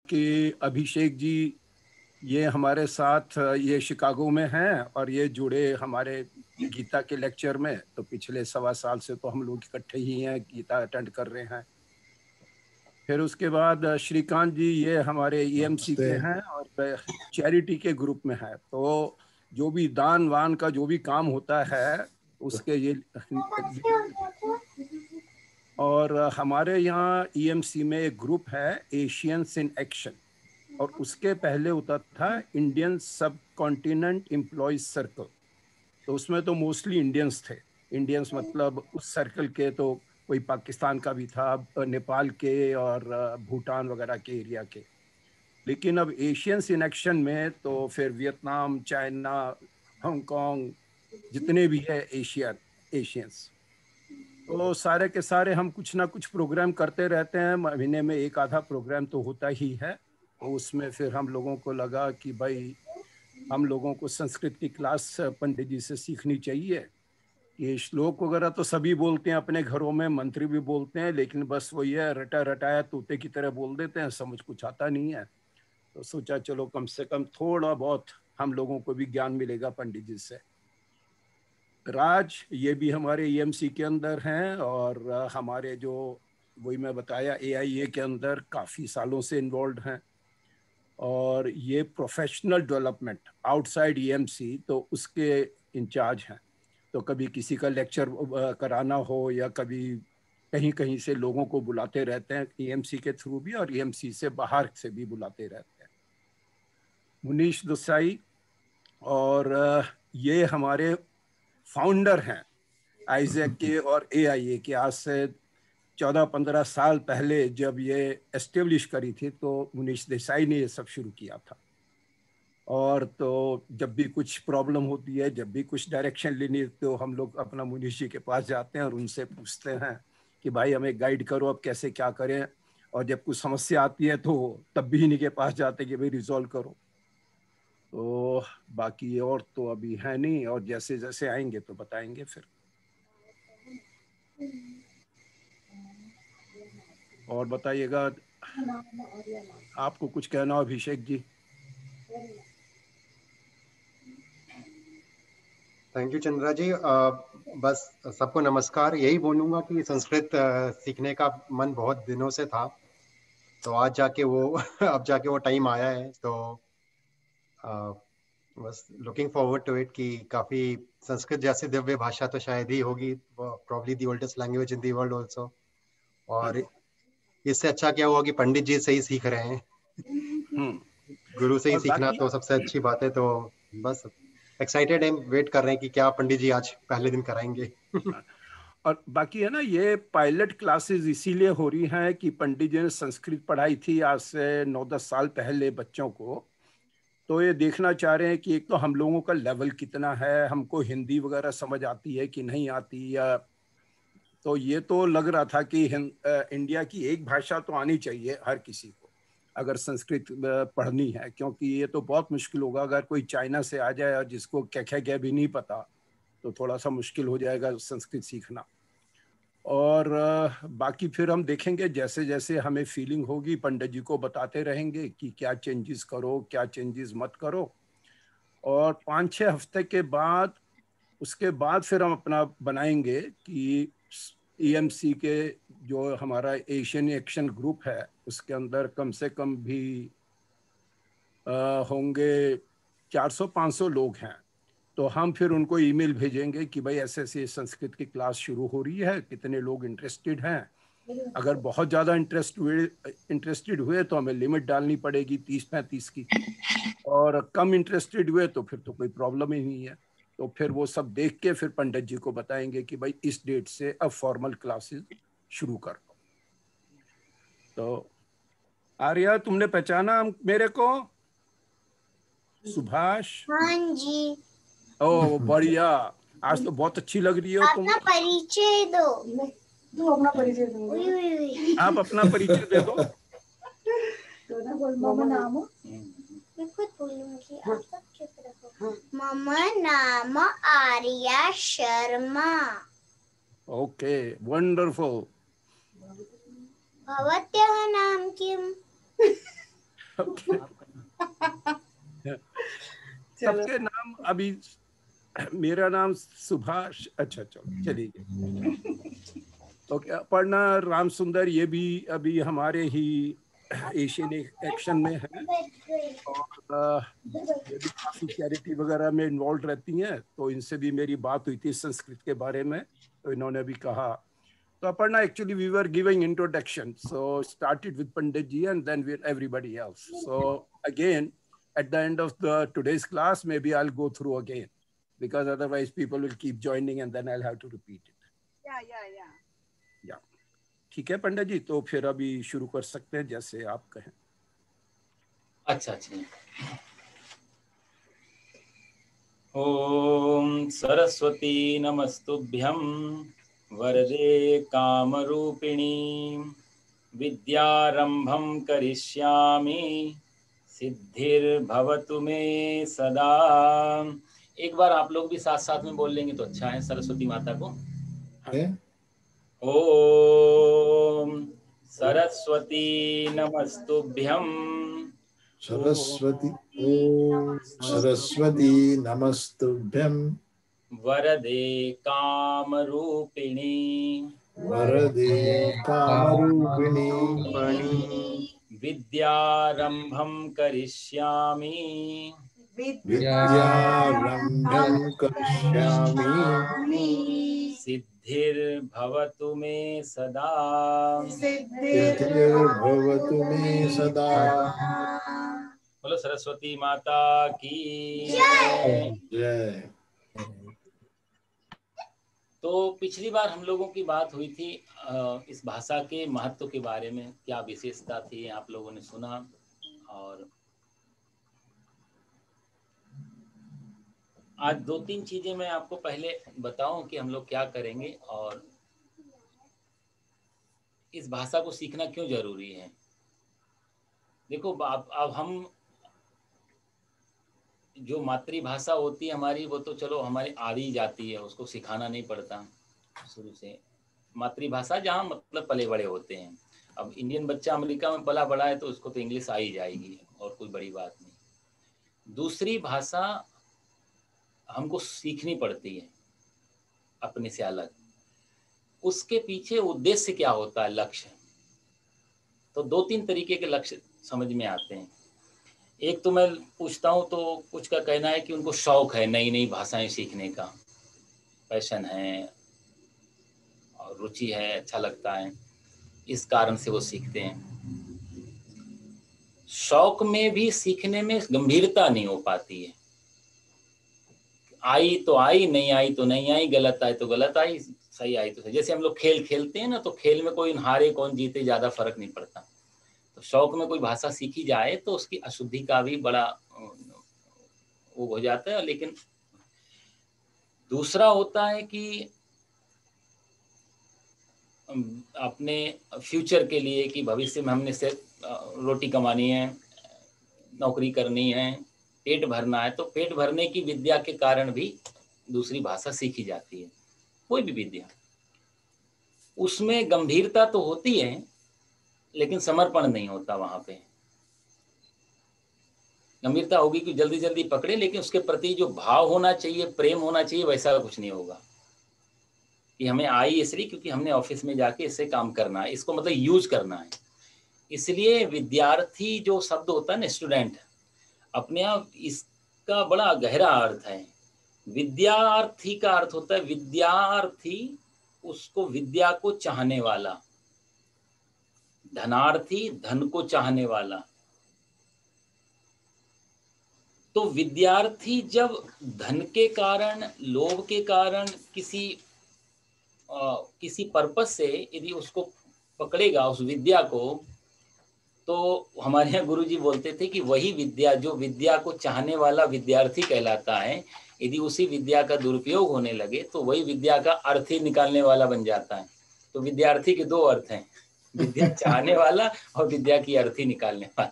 कि अभिषेक जी ये हमारे साथ ये शिकागो में हैं और ये जुड़े हमारे गीता के लेक्चर में। तो पिछले 1.25 साल से तो हम लोग इकट्ठे ही हैं, गीता अटेंड कर रहे हैं। फिर उसके बाद श्रीकांत जी ये हमारे ईएमसी के हैं और चैरिटी के ग्रुप में हैं। तो जो भी दान वान का जो भी काम होता है उसके ये। और हमारे यहाँ ईएमसी में एक ग्रुप है एशियंस इन एक्शन, और उसके पहले होता था इंडियन सब कॉन्टिनेंट एम्प्लॉयज सर्कल। तो उसमें तो मोस्टली इंडियंस थे। इंडियंस मतलब उस सर्कल के तो कोई पाकिस्तान का भी था, नेपाल के और भूटान वगैरह के एरिया के। लेकिन अब एशियंस इन एक्शन में तो फिर वियतनाम, चाइना, हांगकांग, जितने भी है एशियंस, तो सारे के सारे हम कुछ ना कुछ प्रोग्राम करते रहते हैं। महीने में एक आधा प्रोग्राम तो होता ही है। तो उसमें फिर हम लोगों को लगा कि भाई हम लोगों को संस्कृत की क्लास पंडित जी से सीखनी चाहिए। ये श्लोक वगैरह तो सभी बोलते हैं अपने घरों में, मंत्री भी बोलते हैं, लेकिन बस वो ये रटा रटाया तोते की तरह बोल देते हैं, समझ कुछ आता नहीं है। तो सोचा चलो कम से कम थोड़ा बहुत हम लोगों को भी ज्ञान मिलेगा पंडित जी से। राज ये भी हमारे ईएमसी के अंदर हैं और हमारे जो वही मैं बताया एआईए के अंदर काफ़ी सालों से इन्वॉल्व हैं। और ये प्रोफेशनल डेवलपमेंट आउटसाइड ईएमसी तो उसके इंचार्ज हैं। तो कभी किसी का लेक्चर कराना हो या कभी कहीं कहीं से लोगों को बुलाते रहते हैं, ईएमसी के थ्रू भी और ईएमसी से बाहर से भी बुलाते रहते हैं। मुनीश देसाई और ये हमारे फाउंडर हैं आइजैक के और एआईए के। आज से 14-15 साल पहले जब ये एस्टेब्लिश करी थी तो मुनीश देसाई ने ये सब शुरू किया था। और तो जब भी कुछ प्रॉब्लम होती है, जब भी कुछ डायरेक्शन लेनी है, तो हम लोग अपना मुनीश जी के पास जाते हैं और उनसे पूछते हैं कि भाई हमें गाइड करो, अब कैसे क्या करें। और जब कुछ समस्या आती है तो तब भी इन्हीं के पास जाते हैं कि भाई रिजॉल्व करो। तो बाकी और तो अभी है नहीं, और जैसे जैसे आएंगे तो बताएंगे फिर। और बताइएगा, आपको कुछ कहना हो अभिषेक जी? थैंक यू चंद्रा जी। बस सबको नमस्कार। यही बोलूँगा कि संस्कृत सीखने का मन बहुत दिनों से था, तो आज जाके वो अब जाके वो टाइम आया है। तो अ, बस लुकिंग फॉरवर्ड टू इट कि काफ़ी संस्कृत जैसी दिव्य भाषा तो शायद ही होगी, probably the oldest language in the world also. और इससे अच्छा क्या हुआ कि पंडित जी से ही सीख रहे हैं। गुरु से ही और सीखना बाकी तो सबसे अच्छी बात है। तो बस एक्साइटेड है, वेट कर रहे हैं कि क्या पंडित जी आज पहले दिन कराएंगे। और बाकी है ना, ये पायलट क्लासेस इसीलिए हो रही हैं कि पंडित जी ने संस्कृत पढ़ाई थी आज से 9-10 साल पहले बच्चों को। तो ये देखना चाह रहे हैं कि एक तो हम लोगों का लेवल कितना है, हमको हिंदी वगैरह समझ आती है कि नहीं आती, या तो ये तो लग रहा था कि इंडिया की एक भाषा तो आनी चाहिए हर किसी को अगर संस्कृत पढ़नी है, क्योंकि ये तो बहुत मुश्किल होगा अगर कोई चाइना से आ जाए और जिसको क्या क्या क्या भी नहीं पता, तो थोड़ा सा मुश्किल हो जाएगा संस्कृत सीखना। और बाकी फिर हम देखेंगे जैसे जैसे हमें फीलिंग होगी, पंडित जी को बताते रहेंगे कि क्या चेंजेस करो, क्या चेंजेस मत करो। और 5-6 हफ्ते के बाद उसके बाद फिर हम अपना बनाएंगे कि ईएमसी के जो हमारा एशियन एक्शन ग्रुप है उसके अंदर कम से कम भी होंगे 400-500 लोग हैं। तो हम फिर उनको ईमेल भेजेंगे कि भाई ऐसे ऐसे संस्कृत की क्लास शुरू हो रही है, कितने लोग इंटरेस्टेड हैं। अगर बहुत ज़्यादा इंटरेस्टेड हुए तो हमें लिमिट डालनी पड़ेगी 30-35 की, और कम इंटरेस्टेड हुए तो फिर तो कोई प्रॉब्लम ही नहीं है। तो फिर वो सब देख के फिर पंडित जी को बताएंगे कि भाई इस डेट से अब फॉर्मल क्लासेस शुरू कर दो। तो आर्या तुमने पहचाना मेरे को? सुभाष? हाँ जी। ओ बढ़िया, आज तो बहुत अच्छी लग रही हो तुम। अपना परिचय दो। तू अपना परिचय दो। उई, उई, उई। आप अपना परिचय दे दो। तो ना बोल मम्मा नाम। मैं खुद बोलूंगी, आप सब चुप रहो। मम नाम आर्या शर्मा। Okay, wonderful. भवत्याः नाम किम्? सबके नाम अभी, मेरा नाम सुभाष, अच्छा चलो चलिए। ओके, अपर्णा राम सुंदर ये भी अभी हमारे ही एशियन एक्शन में है और ये भी काफी चैरिटी वगैरह में इन्वॉल्व रहती हैं, तो इनसे भी मेरी बात हुई थी संस्कृत के बारे में, तो इन्होंने भी कहा। तो Aparna, actually we were giving introduction, so started with Pandit ji and then with everybody else. So again, at the end of the today's class, maybe I'll go through again, because otherwise people will keep joining and then I'll have to repeat it. Yeah. ठीक है पंडित जी, तो फिर अभी शुरू कर सकते हैं जैसे आप कहें। अच्छा। ओम सरस्वती नमस्तुभ्यं वरदे कामरूपिणी विद्यारंभं करिष्यामि सिद्धिर्भवतु मे सदा। एक बार आप लोग भी साथ साथ में बोल लेंगे तो अच्छा है सरस्वती माता को। ओम सरस्वती नमस्तुभ्यं सरस्वती ओम सरस्वती नमस्तुभ्यं वरदे कामरूपिणी विद्यारंभं करिष्यामि सिद्धिर्भवतु मे सदा। बोलो सरस्वती माता की जय। तो पिछली बार हम लोगों की बात हुई थी इस भाषा के महत्व के बारे में, क्या विशेषता थी आप लोगों ने सुना। और आज दो तीन चीजें मैं आपको पहले बताऊं कि हम लोग क्या करेंगे और इस भाषा को सीखना क्यों जरूरी है। देखो अब हम जो मातृभाषा होती है हमारी, वो तो चलो हमारी आ ही जाती है, उसको सिखाना नहीं पड़ता शुरू से। मातृभाषा जहाँ मतलब पले बड़े होते हैं। अब इंडियन बच्चा अमेरिका में पला बड़ा है तो उसको तो इंग्लिश आ ही जाएगी और कोई बड़ी बात नहीं। दूसरी भाषा हमको सीखनी पड़ती है अपने से अलग। उसके पीछे उद्देश्य क्या होता है, लक्ष्य। तो दो तीन तरीके के लक्ष्य समझ में आते हैं। एक तो मैं पूछता हूँ तो कुछ का कहना है कि उनको शौक है नई नई भाषाएं सीखने का, पैशन है और रुचि है, अच्छा लगता है, इस कारण से वो सीखते हैं। शौक में भी सीखने में गंभीरता नहीं हो पाती है। आई तो आई, नहीं आई तो नहीं आई, गलत आई तो गलत आई, सही आई तो सही। जैसे हम लोग खेल खेलते हैं ना, तो खेल में कोई हारे कौन जीते ज़्यादा फर्क नहीं पड़ता। तो शौक में कोई भाषा सीखी जाए तो उसकी अशुद्धि का भी बड़ा वो हो जाता है। लेकिन दूसरा होता है कि अपने फ्यूचर के लिए, कि भविष्य में हमने से रोटी कमानी है, नौकरी करनी है, पेट भरना है, तो पेट भरने की विद्या के कारण भी दूसरी भाषा सीखी जाती है। कोई भी विद्या, उसमें गंभीरता तो होती है लेकिन समर्पण नहीं होता। वहां पे गंभीरता होगी कि जल्दी जल्दी पकड़े, लेकिन उसके प्रति जो भाव होना चाहिए, प्रेम होना चाहिए, वैसा कुछ नहीं होगा कि हमें आई इसलिए क्योंकि हमने ऑफिस में जाके इससे काम करना है, इसको मतलब यूज करना है। इसलिए विद्यार्थी जो शब्द होता है ना, स्टूडेंट, अपने आप इसका बड़ा गहरा अर्थ है। विद्यार्थी का अर्थ होता है विद्यार्थी, उसको विद्या को चाहने वाला। धनार्थी, धन को चाहने वाला। तो विद्यार्थी जब धन के कारण, लोभ के कारण, किसी पर्पस से यदि उसको पकड़ेगा उस विद्या को, तो हमारे यहाँ गुरुजी बोलते थे कि वही विद्या जो विद्या को चाहने वाला विद्यार्थी कहलाता है, यदि उसी विद्या का दुरुपयोग होने लगे तो वही विद्या का अर्थ ही निकालने वाला बन जाता है। तो विद्यार्थी के दो अर्थ हैं, विद्या चाहने वाला और विद्या की अर्थी निकालने वाला।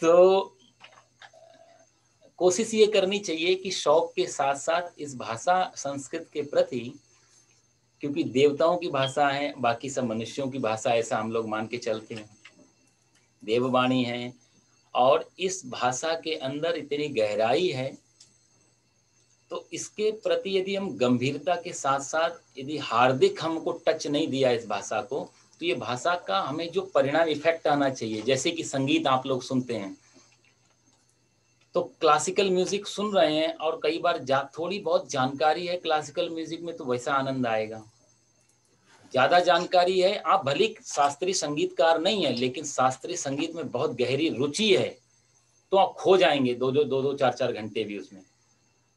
तो कोशिश ये करनी चाहिए कि शौक के साथ साथ इस भाषा संस्कृत के प्रति, क्योंकि देवताओं की भाषा है, बाकी सब मनुष्यों की भाषा, ऐसा हम लोग मान के चलते हैं। देववाणी है, और इस भाषा के अंदर इतनी गहराई है, तो इसके प्रति यदि हम गंभीरता के साथ साथ यदि हार्दिक हमको टच नहीं दिया इस भाषा को, तो ये भाषा का हमें जो परिणाम इफेक्ट आना चाहिए, जैसे कि संगीत आप लोग सुनते हैं, तो क्लासिकल म्यूजिक सुन रहे हैं और कई बार थोड़ी बहुत जानकारी है क्लासिकल म्यूजिक में, तो वैसा आनंद आएगा। ज्यादा जानकारी है, आप भले शास्त्रीय संगीतकार नहीं है, लेकिन शास्त्रीय संगीत में बहुत गहरी रुचि है, तो आप खो जाएंगे दो 4 घंटे भी उसमें।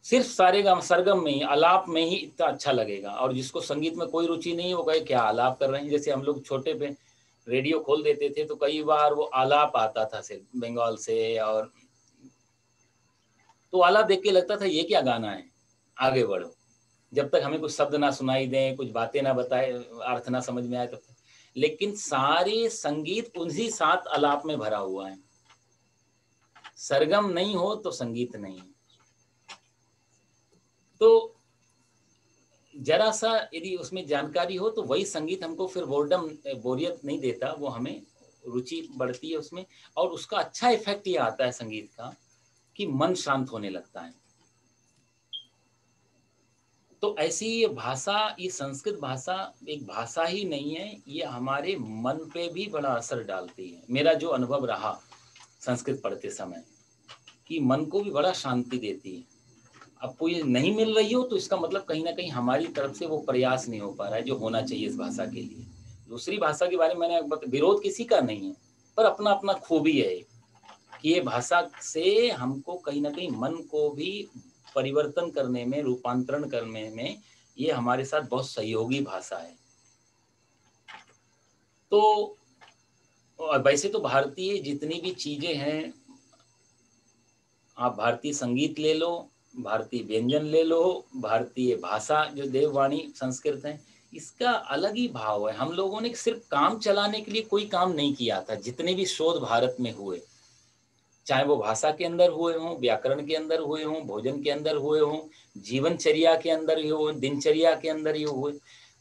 सिर्फ सारेगामा सरगम में ही, आलाप में ही इतना अच्छा लगेगा। और जिसको संगीत में कोई रुचि नहीं हो, गए क्या आलाप कर रहे हैं। जैसे हम लोग छोटे पे रेडियो खोल देते थे, तो कई बार वो आलाप आता था सिर्फ बंगाल से, और तो आलाप देख के लगता था ये क्या गाना है, आगे बढ़ो, जब तक हमें कुछ शब्द ना सुनाई दें, कुछ बातें ना बताए, अर्थ ना समझ में आए तब तक। लेकिन सारे संगीत उन्हीं 7 आलाप में भरा हुआ है। सरगम नहीं हो तो संगीत नहीं है। तो जरा सा यदि उसमें जानकारी हो, तो वही संगीत हमको फिर बोरियत नहीं देता, वो हमें रुचि बढ़ती है उसमें। और उसका अच्छा इफेक्ट ये आता है संगीत का कि मन शांत होने लगता है। तो ऐसी ये भाषा, ये संस्कृत भाषा एक भाषा ही नहीं है, ये हमारे मन पे भी बड़ा असर डालती है। मेरा जो अनुभव रहा संस्कृत पढ़ते समय, कि मन को भी बड़ा शांति देती है। आपको ये नहीं मिल रही हो, तो इसका मतलब कहीं ना कहीं हमारी तरफ से वो प्रयास नहीं हो पा रहा है जो होना चाहिए इस भाषा के लिए। दूसरी भाषा के बारे में मैंने विरोध किसी का नहीं है, पर अपना अपना खूबी है कि ये भाषा से हमको कहीं ना कहीं मन को भी परिवर्तन करने में, रूपांतरण करने में ये हमारे साथ बहुत सहयोगी भाषा है। तो वैसे तो भारतीय जितनी भी चीजें हैं, आप भारतीय संगीत ले लो, भारतीय व्यंजन ले लो, भारतीय भाषा जो देववाणी संस्कृत है, इसका अलग ही भाव है। हम लोगों ने सिर्फ काम चलाने के लिए कोई काम नहीं किया था। जितने भी शोध भारत में हुए, चाहे वो भाषा के अंदर हुए हों, व्याकरण के अंदर हुए हों, भोजन के अंदर हुए हों, जीवनचर्या के अंदर ही हो, दिनचर्या के अंदर ही हुए,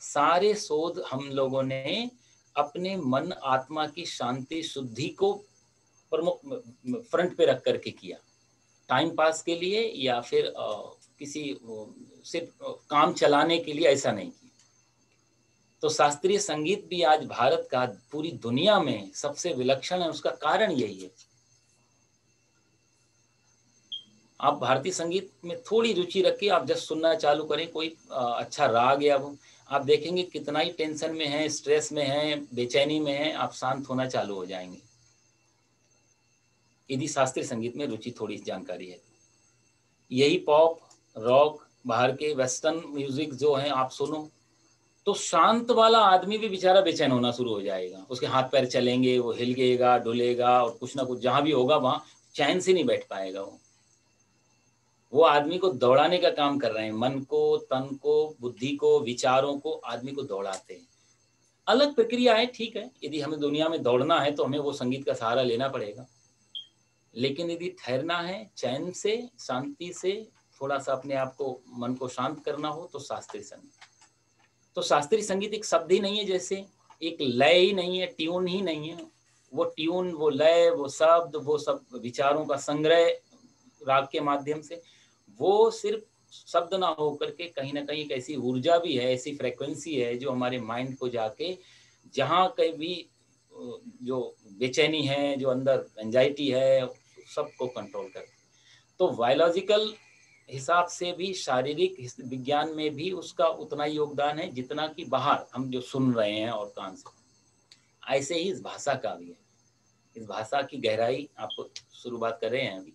सारे शोध हम लोगों ने अपने मन आत्मा की शांति शुद्धि को प्रमुख फ्रंट पे रख करके किया। टाइम पास के लिए या फिर किसी सिर्फ काम चलाने के लिए ऐसा नहीं किया। तो शास्त्रीय संगीत भी आज भारत का पूरी दुनिया में सबसे विलक्षण है। उसका कारण यही है। आप भारतीय संगीत में थोड़ी रुचि रखिए, आप जस्ट सुनना चालू करें कोई अच्छा राग, या वो आप देखेंगे कितना ही टेंशन में है, स्ट्रेस में है, बेचैनी में है, आप शांत होना चालू हो जाएंगे, यदि शास्त्रीय संगीत में रुचि थोड़ी जानकारी है। यही पॉप, रॉक, बाहर के वेस्टर्न म्यूजिक जो है आप सुनो, तो शांत वाला आदमी भी बेचारा बेचैन होना शुरू हो जाएगा। उसके हाथ पैर चलेंगे, वो हिलेगा डुलेगा, और कुछ ना कुछ जहां भी होगा वहां चैन से नहीं बैठ पाएगा। वो आदमी को दौड़ाने का काम कर रहे हैं, मन को, तन को, बुद्धि को, विचारों को आदमी को दौड़ाते हैं। अलग प्रक्रिया है, ठीक है। यदि हमें दुनिया में दौड़ना है तो हमें वो संगीत का सहारा लेना पड़ेगा, लेकिन यदि ठहरना है, चैन से, शांति से, थोड़ा सा अपने आप को, मन को शांत करना हो, तो शास्त्रीय संगीत। तो शास्त्रीय संगीत एक शब्द ही नहीं है, जैसे एक लय ही नहीं है, ट्यून ही नहीं है। वो ट्यून, वो लय, वो शब्द, वो सब विचारों का संग्रह राग के माध्यम से, वो सिर्फ शब्द ना हो करके कहीं ना कहीं एक ऐसी ऊर्जा भी है, ऐसी फ्रेक्वेंसी है जो हमारे माइंड को जाके जहाँ कहीं भी जो बेचैनी है, जो अंदर एंजाइटी है, सबको कंट्रोल करती। तो बायोलॉजिकल हिसाब से भी, शारीरिक विज्ञान में भी उसका उतना ही योगदान है जितना कि बाहर हम जो सुन रहे हैं और कान से। ऐसे ही इस भाषा का भी है। इस भाषा की गहराई आपको शुरुआत कर रहे हैं अभी,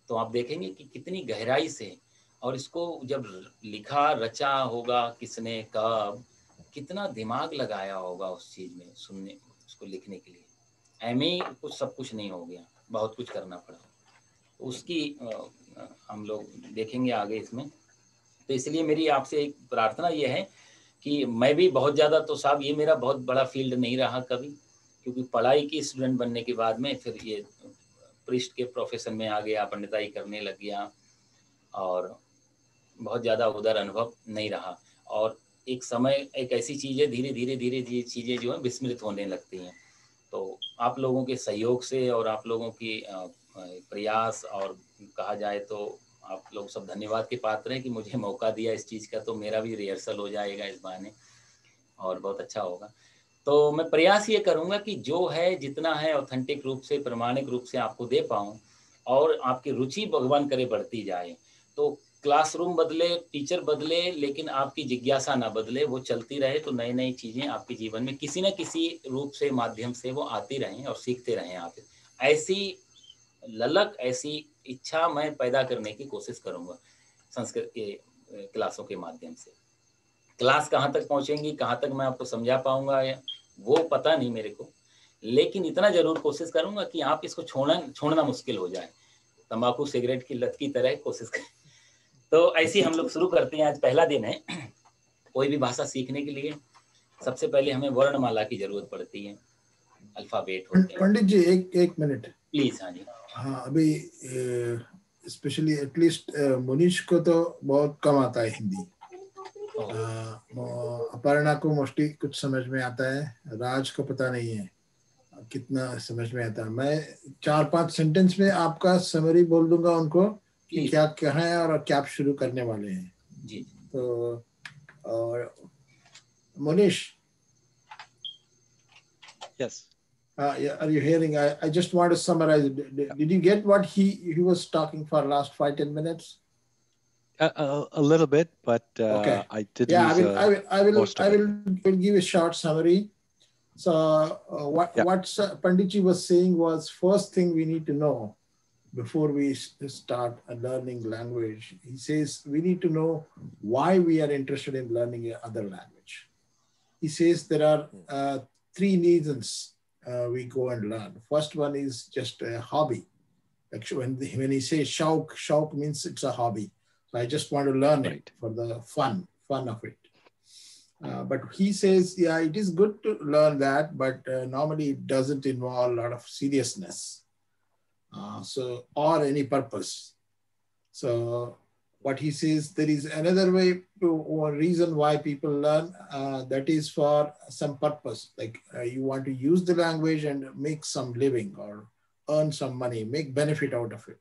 तो आप देखेंगे कि कितनी गहराई से, और इसको जब लिखा रचा होगा किसने, कब, कितना दिमाग लगाया होगा उस चीज में, सुनने, उसको लिखने के लिए। ऐमे ही कुछ सब कुछ नहीं हो गया, बहुत कुछ करना पड़ा। उसकी हम लोग देखेंगे आगे इसमें। तो इसलिए मेरी आपसे एक प्रार्थना ये है कि मैं भी बहुत ज़्यादा, तो साहब ये मेरा बहुत बड़ा फील्ड नहीं रहा कभी, क्योंकि पढ़ाई की स्टूडेंट बनने के बाद में फिर ये प्रीस्ट के प्रोफेशन में आ गया, पंडिताई करने लग गया, और बहुत ज़्यादा उधर अनुभव नहीं रहा। और एक समय, एक ऐसी चीज़ है, धीरे धीरे धीरे धीरे चीज़ें जो है विस्मृत होने लगती हैं। तो आप लोगों के सहयोग से और आप लोगों की प्रयास और कहा जाए तो आप लोग सब धन्यवाद के पात्र हैं कि मुझे मौका दिया इस चीज़ का, तो मेरा भी रिहर्सल हो जाएगा इस बहाने और बहुत अच्छा होगा। तो मैं प्रयास ये करूँगा कि जो है जितना है ऑथेंटिक रूप से, प्रामाणिक रूप से आपको दे पाऊँ और आपकी रुचि भगवान करे बढ़ती जाए। तो क्लासरूम बदले, टीचर बदले, लेकिन आपकी जिज्ञासा ना बदले, वो चलती रहे, तो नई नई चीज़ें आपके जीवन में किसी न किसी रूप से, माध्यम से वो आती रहें और सीखते रहें आप। ऐसी ललक, ऐसी इच्छा मैं पैदा करने की कोशिश करूँगा संस्कृत के क्लासों के माध्यम से। क्लास कहाँ तक पहुँचेंगी, कहाँ तक मैं आपको समझा पाऊँगा वो पता नहीं मेरे को, लेकिन इतना ज़रूर कोशिश करूँगा कि आप इसको छोड़ना मुश्किल हो जाए, तंबाकू सिगरेट की लत की तरह कोशिश करें। तो ऐसे हम लोग शुरू करते हैं। आज पहला दिन है कोई भी भाषा सीखने के लिए। सबसे पहले हमें वर्णमाला की जरूरत पड़ती है, अल्फाबेट होते हैं। पंडित जी एक मिनट प्लीज। हाँ जी। हाँ, अभी स्पेशली एटलीस्ट मुनीश को तो बहुत कम आता है हिंदी। अपर्णा को मोस्टली कुछ समझ में आता है, राज को पता नहीं है कितना समझ में आता है। मैं 4-5 सेंटेंस में आपका समरी बोल दूंगा उनको कि क्या क्या है और क्या आप शुरू करने वाले हैं जी। तो और Monish, yes, are you hearing? I just want to summarize. Did you get what he was talking for last 5-10 minutes? a little bit, but okay. I did yeah, lose I will give a short summary. So what Panditji was saying was, first thing we need to know before we start learning language. He says we need to know why we are interested in learning another language. He says there are 3 reasons we go and learn. First one is just a hobby. Actually, when he says shauk means it's a hobby. So I just want to learn it for the fun of it. But he says, yeah, it is good to learn that, but normally it doesn't involve a lot of seriousness. Or any purpose. So what he says, there is another way or reason why people learn, that is for some purpose. Like you want to use the language and make some living or earn some money, make benefit out of it.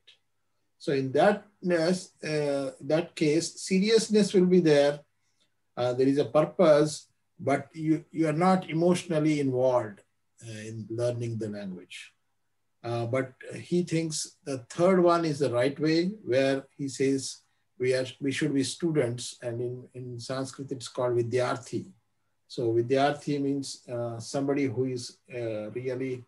So in that case, seriousness will be there. There is a purpose, but you are not emotionally involved in learning the language. But he thinks the third one is the right way, where he says we should be students, and in Sanskrit it's called Vidyarthi. So Vidyarthi means somebody who is really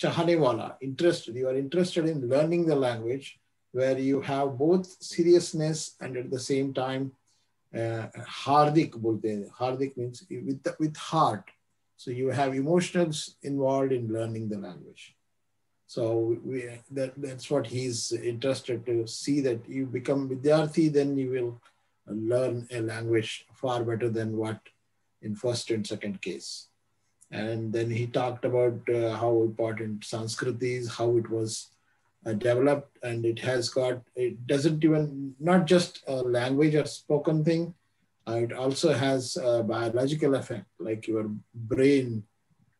chahane wala, interested. You are interested in learning the language, where you have both seriousness and at the same time hardik bolte hain. Hardik means with heart. So you have emotions involved in learning the language. So that's what he's interested to see, that you become Vidyarthi, then you will learn a language far better than what in first and second case. And then he talked about how important Sanskrit is, how it was developed, and it doesn't even, not just a language or spoken thing, it also has a biological effect, like your brain,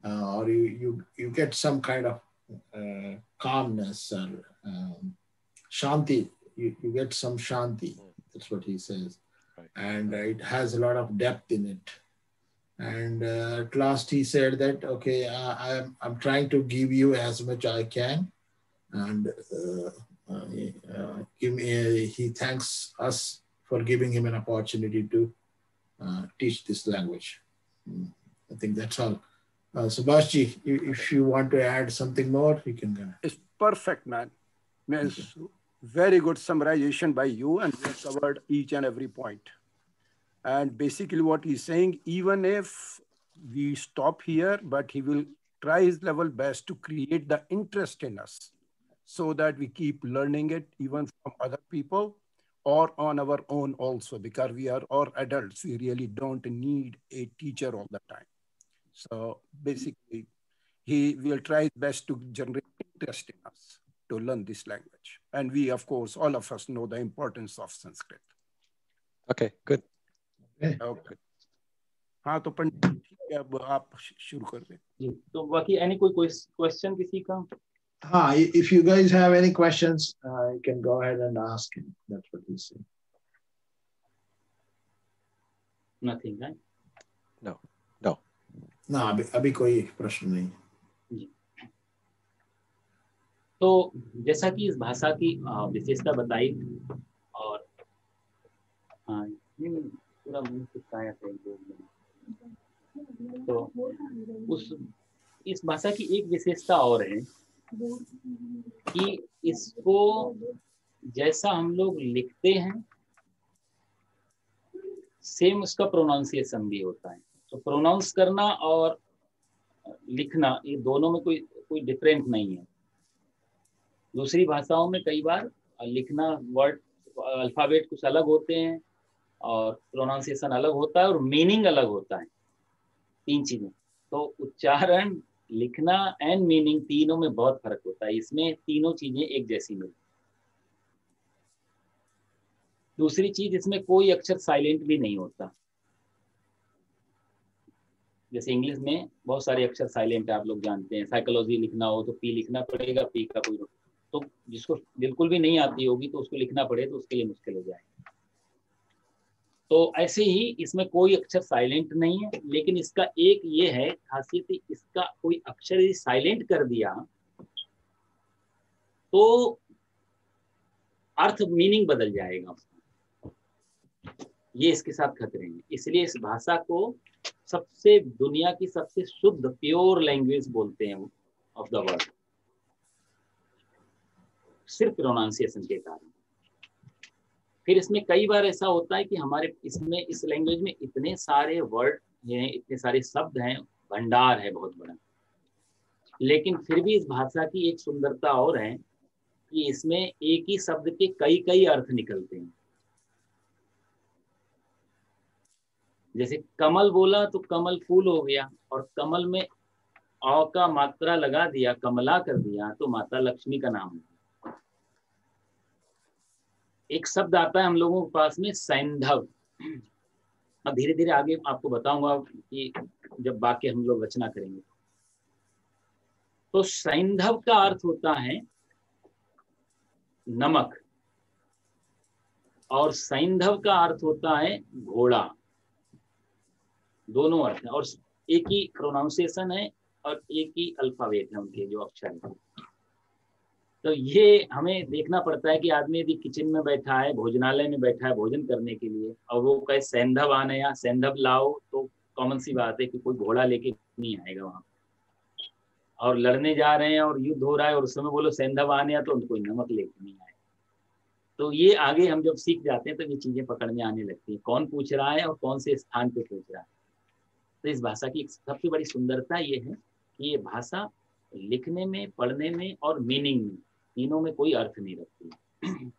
or you get some kind of calmness or shanti, you get some shanti. That's what he says. Right. And it has a lot of depth in it. And at last he said that, okay, I'm trying to give you as much I can. And he thanks us for giving him an opportunity to teach this language. I think that's all. Subhashji, if you want to add something more, you can go. It's perfect, man. It's very good summarization by you, and we have covered each and every point. And basically what he's saying, even if we stop here, but he will try his level best to create the interest in us so that we keep learning it even from other people or on our own also, because we are all adults. We really don't need a teacher all the time. So basically, he will try his best to generate interest in us to learn this language. And we, of course, all of us know the importance of Sanskrit. Okay, good. Okay. हाँ तो पंडित जी, ठीक है, अब आप शुरू कर दें जी। तो बाकी एनी कोई क्वेश्चन किसी का? हाँ, if you guys have any questions, you can go ahead and ask him. That's what he's saying. Nothing, right? No, no. ना अभी कोई प्रश्न नहीं। जी। तो जैसा कि इस भाषा की विशेषता बताई, और हाँ पूरा मुंह चिपकाया था तो इस भाषा की एक विशेषता और है कि इसको जैसा हम लोग लिखते हैं सेम उसका प्रोनाउंसिएशन भी होता है। तो प्रोनाउंस करना और लिखना ये दोनों में कोई डिफरेंट नहीं है। दूसरी भाषाओं में कई बार लिखना वर्ड अल्फाबेट कुछ अलग होते हैं और प्रोनाउंसिएशन अलग होता है और मीनिंग अलग होता है, 3 चीजें। तो उच्चारण, लिखना एंड मीनिंग तीनों में बहुत फर्क होता है। इसमें तीनों चीजें एक जैसी मिलती। दूसरी चीज, इसमें कोई अक्षर साइलेंट भी नहीं होता। जैसे इंग्लिश में बहुत सारे अक्षर साइलेंट है, आप लोग जानते हैं। साइकोलॉजी लिखना हो तो पी लिखना पड़ेगा, पी का कोई, तो जिसको बिल्कुल भी नहीं आती होगी तो उसको लिखना पड़े तो उसके लिए मुश्किल हो जाएगा। तो ऐसे ही इसमें कोई अक्षर साइलेंट नहीं है, लेकिन इसका एक ये है खासियत, इसका कोई अक्षर यदि साइलेंट कर दिया तो अर्थ, मीनिंग बदल जाएगा उसका। ये इसके साथ खतरे हैं। इसलिए इस भाषा को सबसे, दुनिया की सबसे शुद्ध प्योर लैंग्वेज बोलते हैं ऑफ द वर्ल्ड, सिर्फ प्रोनाउंसिएशन के कारण। फिर इसमें कई बार ऐसा होता है कि हमारे इसमें, इस लैंग्वेज में इतने सारे वर्ड हैं, इतने सारे शब्द हैं, भंडार है बहुत बड़ा। लेकिन फिर भी इस भाषा की एक सुंदरता और है कि इसमें एक ही शब्द के कई कई अर्थ निकलते हैं। जैसे कमल बोला तो कमल फूल हो गया, और कमल में औ का मात्रा लगा दिया, कमला कर दिया, तो माता लक्ष्मी का नाम है। एक शब्द आता है हम लोगों के पास में, सैंधव। अब धीरे धीरे आगे आपको बताऊंगा कि जब वाक्य हम लोग रचना करेंगे। तो सैंधव का अर्थ होता है नमक, और सैंधव का अर्थ होता है घोड़ा। दोनों अर्थ है, और एक ही प्रोनाउंसिएशन है और एक ही अल्फाबेट है उनके जो अक्षर है। तो ये हमें देखना पड़ता है कि आदमी यदि किचन में बैठा है, भोजनालय में बैठा है भोजन करने के लिए, और वो कहे सैंधव आने या सैंधव लाओ, तो कॉमन सी बात है कि कोई घोड़ा लेके नहीं आएगा वहां। और लड़ने जा रहे हैं और युद्ध हो रहा है और उस समय बोलो सैंधव आने या, तो कोई नमक लेके नहीं आएगा। तो ये आगे हम जब सीख जाते हैं तो ये चीजें पकड़ में आने लगती है, कौन पूछ रहा है और कौन से स्थान पे पूछ रहा है। तो इस भाषा की सबसे बड़ी सुंदरता ये है कि ये भाषा लिखने में, पढ़ने में और मीनिंग में, तीनों में कोई अर्थ नहीं रखती।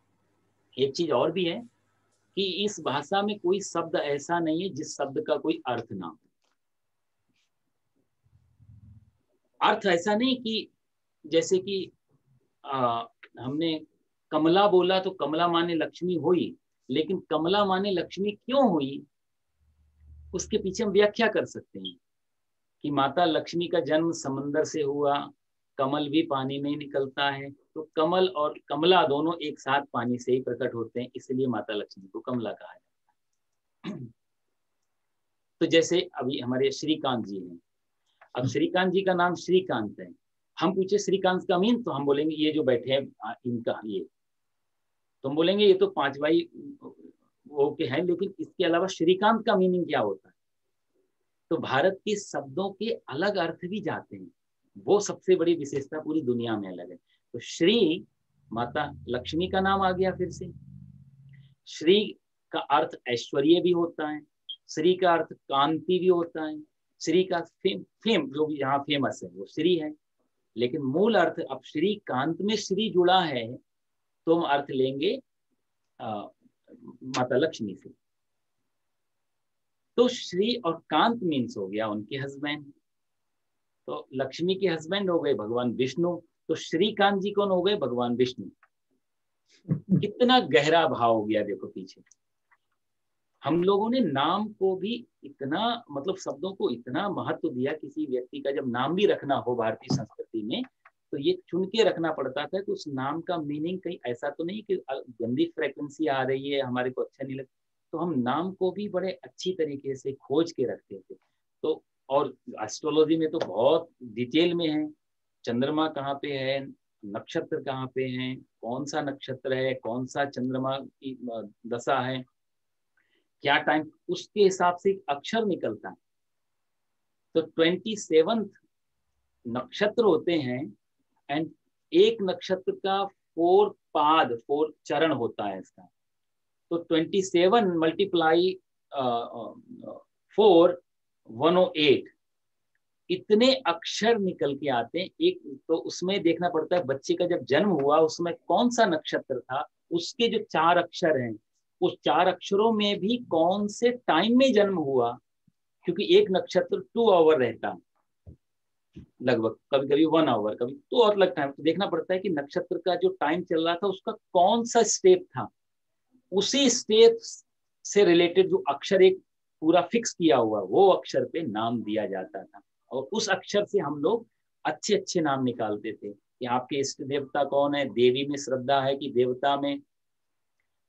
एक चीज और भी है कि इस भाषा में कोई शब्द ऐसा नहीं है जिस शब्द का कोई अर्थ ना हो। अर्थ ऐसा नहीं कि जैसे कि हमने कमला बोला तो कमला माने लक्ष्मी हुई, लेकिन कमला माने लक्ष्मी क्यों हुई उसके पीछे हम व्याख्या कर सकते हैं कि माता लक्ष्मी का जन्म समंदर से हुआ, कमल भी पानी में ही निकलता है, तो कमल और कमला दोनों एक साथ पानी से ही प्रकट होते हैं, इसलिए माता लक्ष्मी को कमला कहा जाता है। तो जैसे अभी हमारे श्रीकांत जी हैं, अब श्रीकांत जी का नाम श्रीकांत है, हम पूछे श्रीकांत का मीन, तो हम बोलेंगे ये जो बैठे हैं इनका ये, तो हम बोलेंगे ये तो 5 भाई वो के हैं, लेकिन इसके अलावा श्रीकांत का मीनिंग क्या होता है। तो भारत के शब्दों के अलग अर्थ भी जाते हैं, वो सबसे बड़ी विशेषता पूरी दुनिया में अलग है। तो श्री, माता लक्ष्मी का नाम आ गया। फिर से श्री का अर्थ ऐश्वर्य भी होता है, श्री का अर्थ कांति भी होता है, श्री का फेम जो भी यहाँ फेमस है वो श्री है। लेकिन मूल अर्थ, अब श्री कांत में श्री जुड़ा है तो हम अर्थ लेंगे माता लक्ष्मी से। तो श्री और कांत मीन्स हो गया उनके हस्बैंड, तो लक्ष्मी के हस्बैंड हो गए भगवान विष्णु, तो श्रीकांत जी कौन हो गए, भगवान विष्णु। कितना गहरा भाव हो गया देखो पीछे। हम लोगों ने नाम को भी इतना, मतलब शब्दों को इतना महत्व दिया। किसी व्यक्ति का जब नाम भी रखना हो भारतीय संस्कृति में, तो ये चुन के रखना पड़ता था कि उस नाम का मीनिंग कहीं ऐसा तो नहीं कि गंदी फ्रिक्वेंसी आ रही है, हमारे को अच्छा नहीं लगता। तो हम नाम को भी बड़े अच्छी तरीके से खोज के रखते थे। तो और एस्ट्रोलॉजी में तो बहुत डिटेल में है, चंद्रमा कहाँ पे है, नक्षत्र कहाँ पे है, कौन सा नक्षत्र है, कौन सा चंद्रमा की दशा है, क्या टाइम, उसके हिसाब से अक्षर निकलता है। तो 27 नक्षत्र होते हैं एंड एक नक्षत्र का 4 पाद, 4 चरण होता है इसका। तो 27 मल्टीप्लाई 4 108, इतने अक्षर निकल के आते हैं। एक तो उसमें देखना पड़ता है बच्चे का जब जन्म हुआ उसमें कौन सा नक्षत्र था, उसके जो 4 अक्षर हैं, उस 4 अक्षरों में भी कौन से टाइम में जन्म हुआ, क्योंकि एक नक्षत्र 2 आवर रहता है लगभग, कभी कभी 1 आवर, कभी तो और लगता है। तो देखना पड़ता है कि नक्षत्र का जो टाइम चल रहा था उसका कौन सा स्टेप था, उसी स्टेप से रिलेटेड जो अक्षर एक पूरा फिक्स किया हुआ, वो अक्षर पे नाम दिया जाता था। और उस अक्षर से हम लोग अच्छे अच्छे नाम निकालते थे कि आपके इष्ट देवता कौन है, देवी में श्रद्धा है कि देवता में,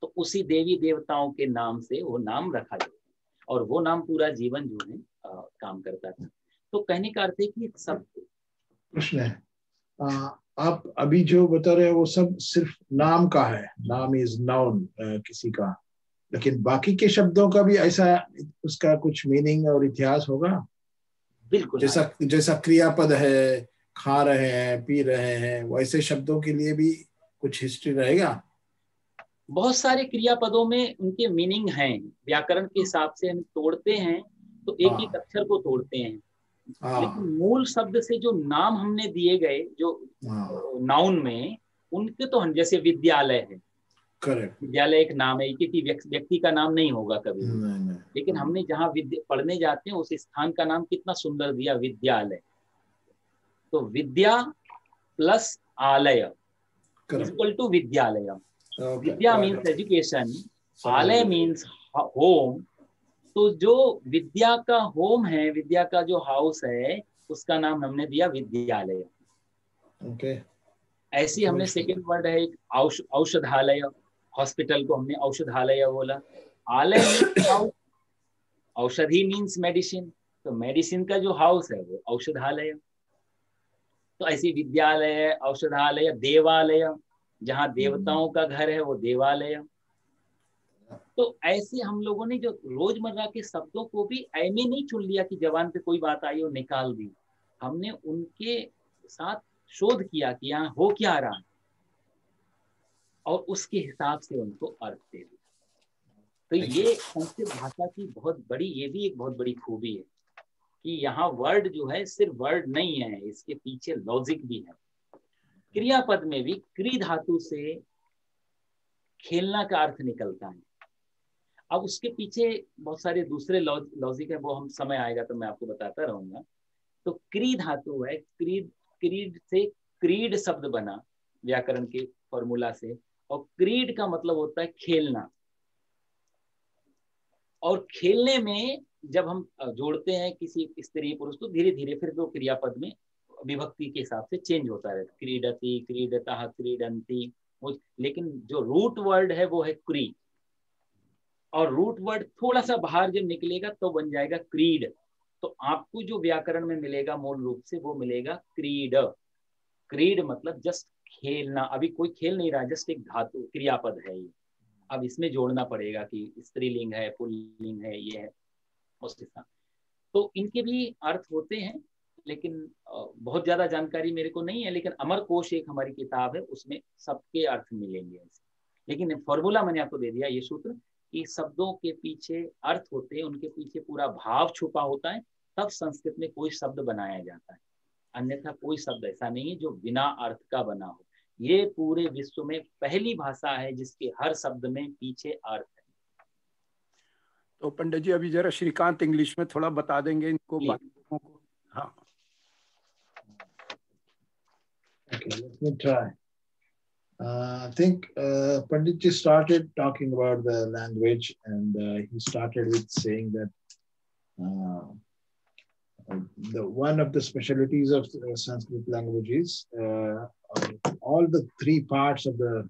तो उसी देवी देवताओं के नाम से वो नाम रखा जाता और वो नाम पूरा जीवन जो है काम करता था। तो कहने का अर्थ है कि सब प्रश्न है, आप अभी जो बता रहे हो वो सब सिर्फ नाम का है, नाम इज नाउन किसी का, लेकिन बाकी के शब्दों का भी ऐसा उसका कुछ मीनिंग और इतिहास होगा? बिल्कुल जैसा क्रियापद है, खा रहे हैं, पी रहे हैं, वैसे शब्दों के लिए भी कुछ हिस्ट्री रहेगा? बहुत सारे क्रियापदों में उनके मीनिंग हैं। व्याकरण के हिसाब से हम तोड़ते हैं तो एक एक अक्षर को तोड़ते हैं, लेकिन मूल शब्द से जो नाम हमने दिए गए जो नाउन में, उनके तो हम, जैसे विद्यालय है, करेक्ट, विद्यालय एक नाम है, किसी व्यक्ति का नाम नहीं होगा कभी भी। लेकिन हमने जहाँ पढ़ने जाते हैं उस स्थान का नाम कितना सुंदर दिया, विद्यालय। तो विद्या प्लस आलय इक्वल टू विद्यालय। विद्या मीन्स एजुकेशन, आलय मीन्स होम। तो जो विद्या का होम है, विद्या का जो हाउस है, उसका नाम हमने दिया विद्यालय। ऐसी हमने सेकंड वर्ड है एक औषधालय, हॉस्पिटल को हमने औषधालय बोला। आलय मीन्स हाउस, औषधि मीन्स मेडिसिन, तो मेडिसिन का जो हाउस है वो औषधालय। तो ऐसी विद्यालय, औषधालय, देवालय, जहाँ देवताओं का घर है वो देवालय। तो ऐसे हम लोगों ने जो रोजमर्रा के शब्दों को भी ऐमे नहीं चुन लिया कि जबान पे कोई बात आई और निकाल दी, हमने उनके साथ शोध किया कि यहाँ हो क्या रहा है और उसके हिसाब से उनको अर्थ दे दिया। तो ये संस्कृत भाषा की बहुत बड़ी, ये भी एक बहुत बड़ी खूबी है कि यहाँ वर्ड जो है सिर्फ वर्ड नहीं है, इसके पीछे लॉजिक भी है। क्रियापद में भी क्री धातु से खेलना का अर्थ निकलता है। अब उसके पीछे बहुत सारे दूसरे लॉजिक है, वो हम समय आएगा तो मैं आपको बताता रहूंगा। तो क्री धातु है, क्रीड से क्रीड शब्द बना व्याकरण के फॉर्मूला से, और क्रीड का मतलब होता है खेलना। और खेलने में जब हम जोड़ते हैं किसी स्त्री पुरुष, तो धीरे धीरे फिर वो क्रियापद में विभक्ति के हिसाब से चेंज होता रहता, क्रीडति, क्रीडतः, क्रीडंती। लेकिन जो रूट वर्ड है वो है क्री, और रूट वर्ड थोड़ा सा बाहर जब निकलेगा तो बन जाएगा क्रीड। तो आपको जो व्याकरण में मिलेगा मूल रूप से वो मिलेगा क्रीड। क्रीड मतलब जस्ट खेलना। अभी कोई खेल नहीं रहा, जस्ट एक धातु क्रियापद है ये। अब इसमें जोड़ना पड़ेगा कि स्त्रीलिंग है, पुल्लिंग है, ये है उसके साथ। तो इनके भी अर्थ होते हैं, लेकिन बहुत ज्यादा जानकारी मेरे को नहीं है। लेकिन अमरकोश एक हमारी किताब है, उसमें सबके अर्थ मिलेंगे ऐसे। लेकिन फॉर्मूला मैंने आपको दे दिया, ये सूत्र, कि शब्दों के पीछे अर्थ होते हैं, उनके पीछे पूरा भाव छुपा होता है, तब संस्कृत में कोई शब्द बनाया जाता है। अन्यथा कोई शब्द ऐसा नहीं है जो बिना अर्थ का बना हो। ये पूरे विश्व में पहली भाषा है जिसके हर शब्द में पीछे अर्थ है। तो पंडित जी अभी जरा श्रीकांत इंग्लिश में थोड़ा बता देंगे इनको बाकियों को। हाँ, okay, let me try. I think Panditji started talking about the language, and he started with saying that the one of the specialties of Sanskrit language is all the three parts of the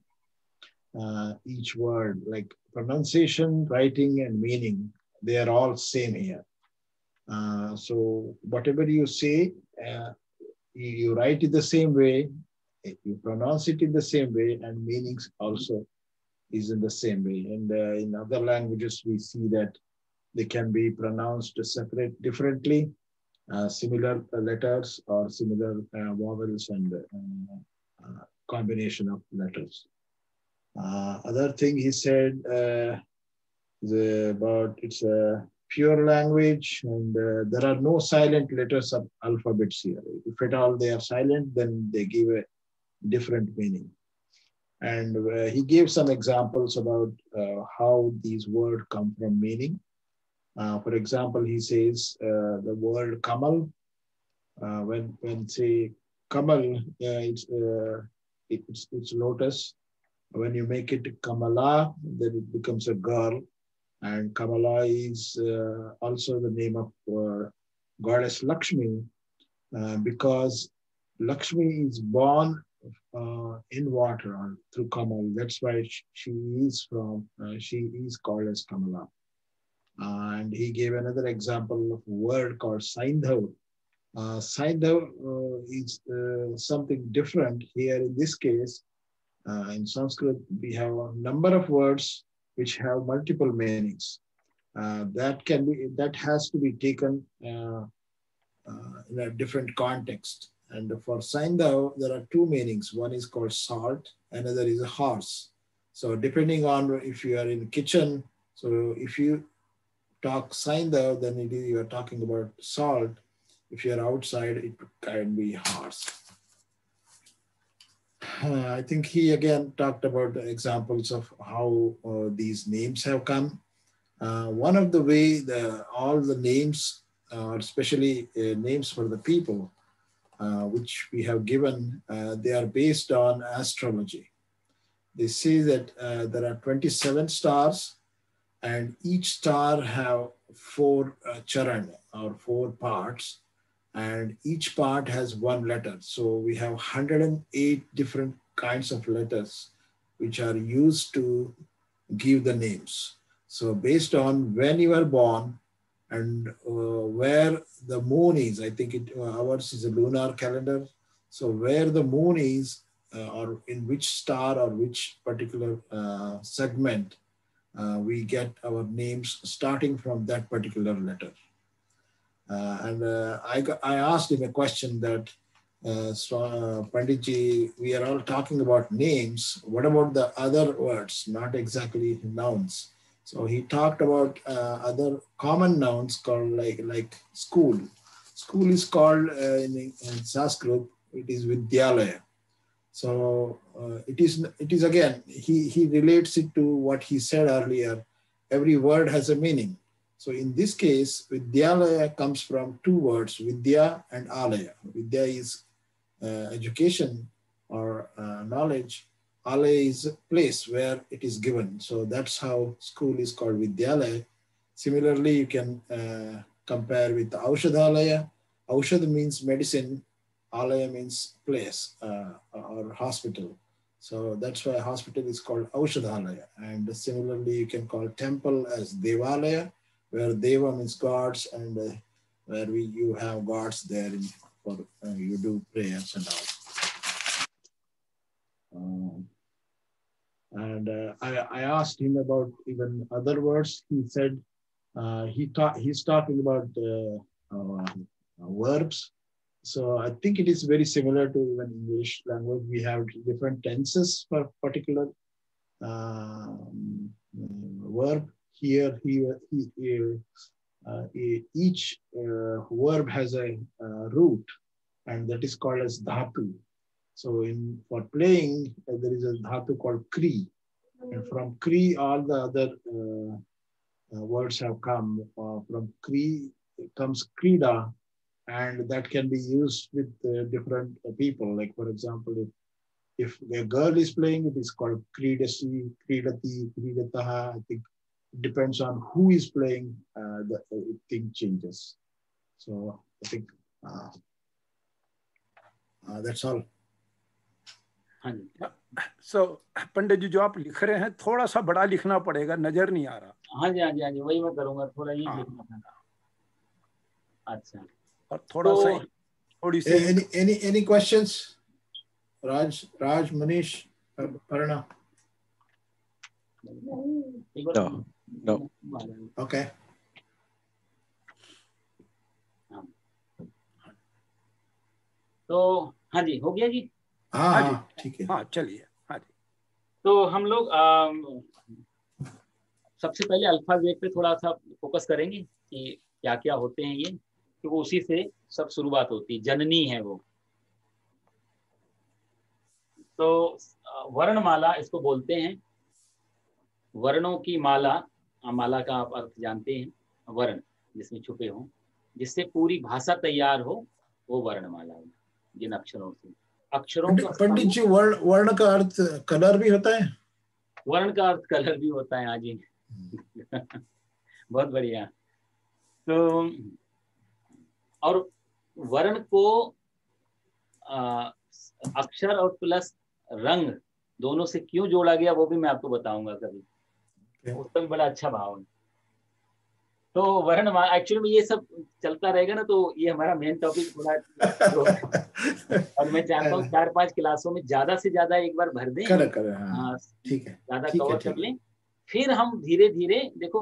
each word, like pronunciation, writing, and meaning, they are all same here. So whatever you say, you write it the same way, you pronounce it in the same way, and meanings also is in the same way. And in other languages, we see that they can be pronounced separate differently, similar letters or similar vowels and combination of letters. Other thing he said about it's a pure language, and there are no silent letters of alphabets here. If at all they are silent, then they give a different meaning. And he gave some examples about how these words come from meaning. For example, he says the word Kamal, when say Kamal, it's lotus. When you make it Kamala, then it becomes a girl. And Kamala is also the name of goddess Lakshmi, because Lakshmi is born in water or through Kamal. That's why she is called as Kamala. And he gave another example of a word called Saindhav. Saindhav is something different here in this case. In Sanskrit, we have a number of words which have multiple meanings. That has to be taken in a different context. And for Saindhav, there are two meanings. One is called salt, another is a horse. So depending on if you are in the kitchen, so if you talk Saindhav, then you are talking about salt. If you are outside, it can be horse. I think he again talked about the examples of how these names have come. One of the way all the names, especially names for the people, which we have given, they are based on astrology. They say that there are 27 stars, and each star have 4 charan or 4 parts, and each part has 1 letter. So we have 108 different kinds of letters which are used to give the names. So based on when you are born and where the moon is, I think ours is a lunar calendar. So where the moon is or in which star or which particular segment, we get our names starting from that particular letter. I asked him a question that, Panditji, we are all talking about names. What about the other words, not exactly nouns? So he talked about other common nouns called like school. School is called in Sanskrit, it is Vidyalaya. So it is again, he relates it to what he said earlier. Every word has a meaning. So in this case, Vidyalaya comes from 2 words, Vidya and Alaya. Vidya is education or knowledge. Alaya is a place where it is given. So that's how school is called Vidyalaya. Similarly, you can compare with Aushadhalaya. Aushad means medicine. Alaya means place or hospital. So that's why hospital is called Aushadhalaya. And similarly, you can call temple as Devalaya, where Deva means gods, and where you have gods there for you do prayers and all. I asked him about even other words. He said he's talking about verbs. So I think it is very similar to even English language. We have different tenses for particular verb. Here, each verb has a root, and that is called as dhatu. So for playing, there is a dhatu called kri. And from kri, all the other words have come. From kri comes krida, and that can be used with different people. Like, for example, If a girl is playing, it is called Kridasi, Kridati, Kridataha. I think it depends on who is playing, the thing changes. So I think that's all. So पंडित जी जो आप लिख रहे हैं थोड़ा सा बड़ा लिखना पड़ेगा, नजर नहीं आ रहा। हाँ जी हाँ जी हाँ जी, वही मैं करूँगा, थोड़ा ये लिखना था। अच्छा, और थोड़ा सा थोड़ी सी Any questions? Raj, Manish, Parna. No, no. Okay. तो हाँ जी, हो गया जी। हाँ जी, ठीक है। हाँ चलिए, हाँ जी। तो हम लोग सबसे पहले अल्फाबेट पे थोड़ा सा फोकस करेंगे कि क्या क्या होते हैं ये, क्योंकि उसी से सब शुरुआत होती है, जननी है वो। तो वर्णमाला इसको बोलते हैं, वर्णों की माला। माला का आप अर्थ जानते हैं, वर्ण जिसमें छुपे हों, जिससे पूरी भाषा तैयार हो, वो वर्णमाला है। जिन अक्षरों से, अक्षरों का पंडित जी, वर्ण का अर्थ कलर भी होता है? वर्ण का अर्थ कलर भी होता है, हाँ जी। बहुत बढ़िया। तो और वर्ण को अक्षर और प्लस रंग दोनों से क्यों जोड़ा गया वो भी मैं आपको बताऊंगा कभी, उसका भी बड़ा अच्छा भाव है। तो वर्ण एक्चुअली में ये सब चलता रहेगा ना, तो ये हमारा मेन टॉपिक थोड़ा और मैं चाहता हूँ 4-5 क्लासों में ज्यादा से ज्यादा एक बार भर दें, ठीक है, ज्यादा कवर कर लें, फिर हम धीरे धीरे। देखो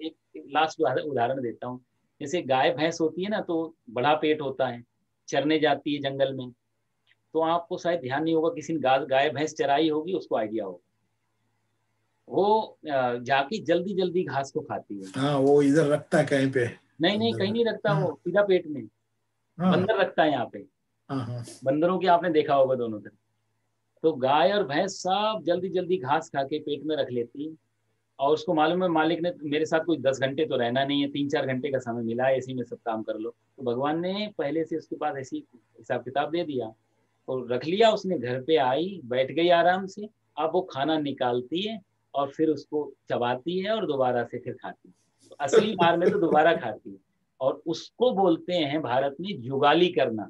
एक लास्ट उदाहरण देता हूँ, जैसे गाय भैंस होती है ना, तो बड़ा पेट होता है, चरने जाती है जंगल में, तो आपको शायद ध्यान नहीं होगा, किसी ने गाय भैंस चराई होगी, उसको आइडिया होगा, वो जाके जल्दी जल्दी घास को खाती है। हाँ, वो इधर रखता है कहीं पे? नहीं कहीं नहीं रखता, वो सीधा पेट में। बंदर रखता है यहाँ पे, बंदरों की आपने देखा होगा दोनों तरफ। तो गाय और भैंस सब जल्दी जल्दी घास खा के पेट में रख लेती है, और उसको मालूम है मालिक ने मेरे साथ कोई 10 घंटे तो रहना नहीं है, 3-4 घंटे का समय मिला है, इसी में सब काम कर लो। तो भगवान ने पहले से उसके पास ऐसी हिसाब किताब दे दिया और रख लिया। उसने घर पे आई, बैठ गई आराम से, अब वो खाना निकालती है और फिर उसको चबाती है और दोबारा से फिर खाती है। तो असली बार में तो दोबारा खाती है, और उसको बोलते हैं भारत में जुगाली करना।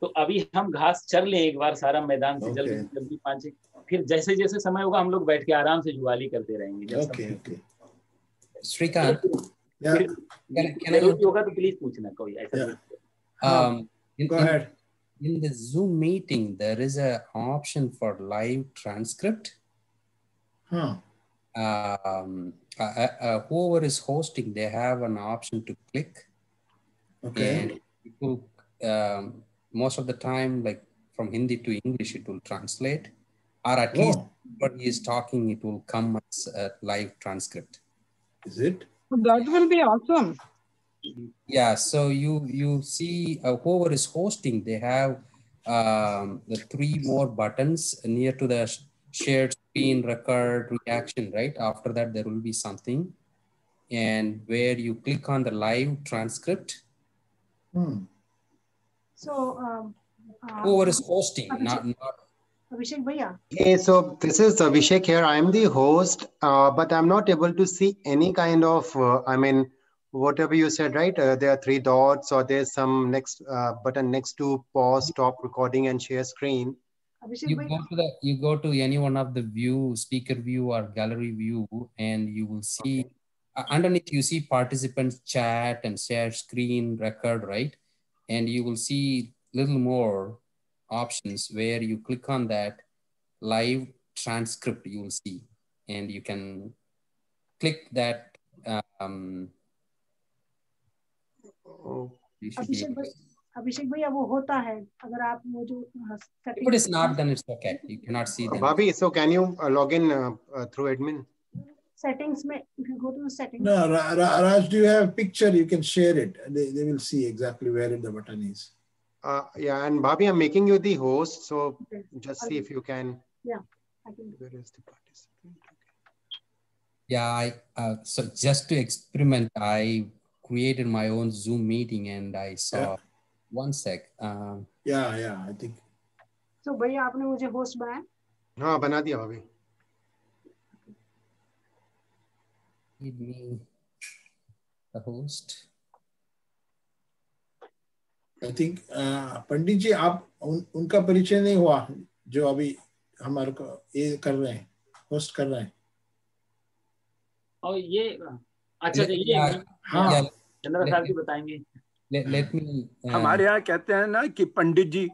तो अभी हम घास चर ले एक बार सारा मैदान से, जल्दी जल्दी 5, फिर जैसे जैसे समय होगा हम लोग बैठ के आराम से जुगाली करते रहेंगे। श्रीकांत, जरूरी होगा तो प्लीज पूछना कोई ऐसा। In the Zoom meeting, there is an option for live transcript. Whoever is hosting, they have an option to click. And people, most of the time, like from Hindi to English, it will translate, or at least what he is talking, it will come as a live transcript. Is it? That will be awesome. Yeah, so you see whoever is hosting, they have the 3 more buttons near to the shared screen, record, reaction, right? After that, there will be something, and where you click on the live transcript. So whoever is hosting, not Abhishek Bhaiya. Okay, so this is Abhishek here. I am the host, but I'm not able to see any kind of, whatever you said, right? There are 3 dots, or there's some next button next to pause, stop recording, and share screen. You go to any one of the view, speaker view or gallery view, and you will see underneath you see participants chat and share screen, record, right? And you will see little more options where you click on that live transcript, you will see, and you can click that. अभिषेक भैया वो होता है, अगर आप वो जो if it is not, then it's okay, you cannot see them. Bobby, so can you log in through admin? Settings में, if you go to the settings. No, Raj, do you have a picture? You can share it. They will see exactly where the button is. Yeah, and Bobby, I'm making you the host, so just see if you can. Yeah, I can. Where is the participant? Yeah, so just to experiment, I created my own Zoom meeting and I saw. One sec. Yeah, I think. So भैया आपने मुझे host बनाया? हाँ बना दिया भाभी। Give me the host. I think पंडित जी आप उनका परिचय नहीं हुआ जो अभी हमारे को ये कर रहे हैं, होस्ट कर रहे हैं। और ये अच्छा ये हाँ चंद्रा साहब जी बताएंगे। Let me. हमारे यहाँ कहते हैं ना कि पंडित जी,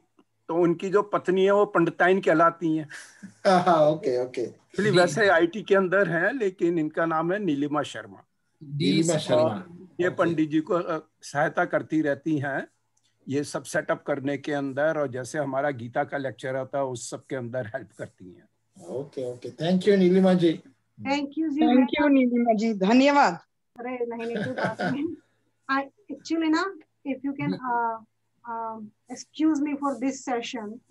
तो उनकी जो पत्नी है वो पंडिताइन कहलाती हैं। Okay okay. एक्चुअली वैसे आईटी के अंदर हैं, लेकिन इनका नाम है नीलिमा शर्मा। नीलिमा शर्मा। ये पंडित जी को सहायता करती रहती हैं ये सब सेटअप करने के अंदर, और जैसे हमारा गीता का लेक्चर होता है उस सब के अंदर हेल्प करती हैं। Okay okay, thank you Neelima ji. Thank you ji. Thank you Neelima ji, धन्यवाद। अरे नहीं कोई बात नहीं। I actually ना, if you can excuse me for this session,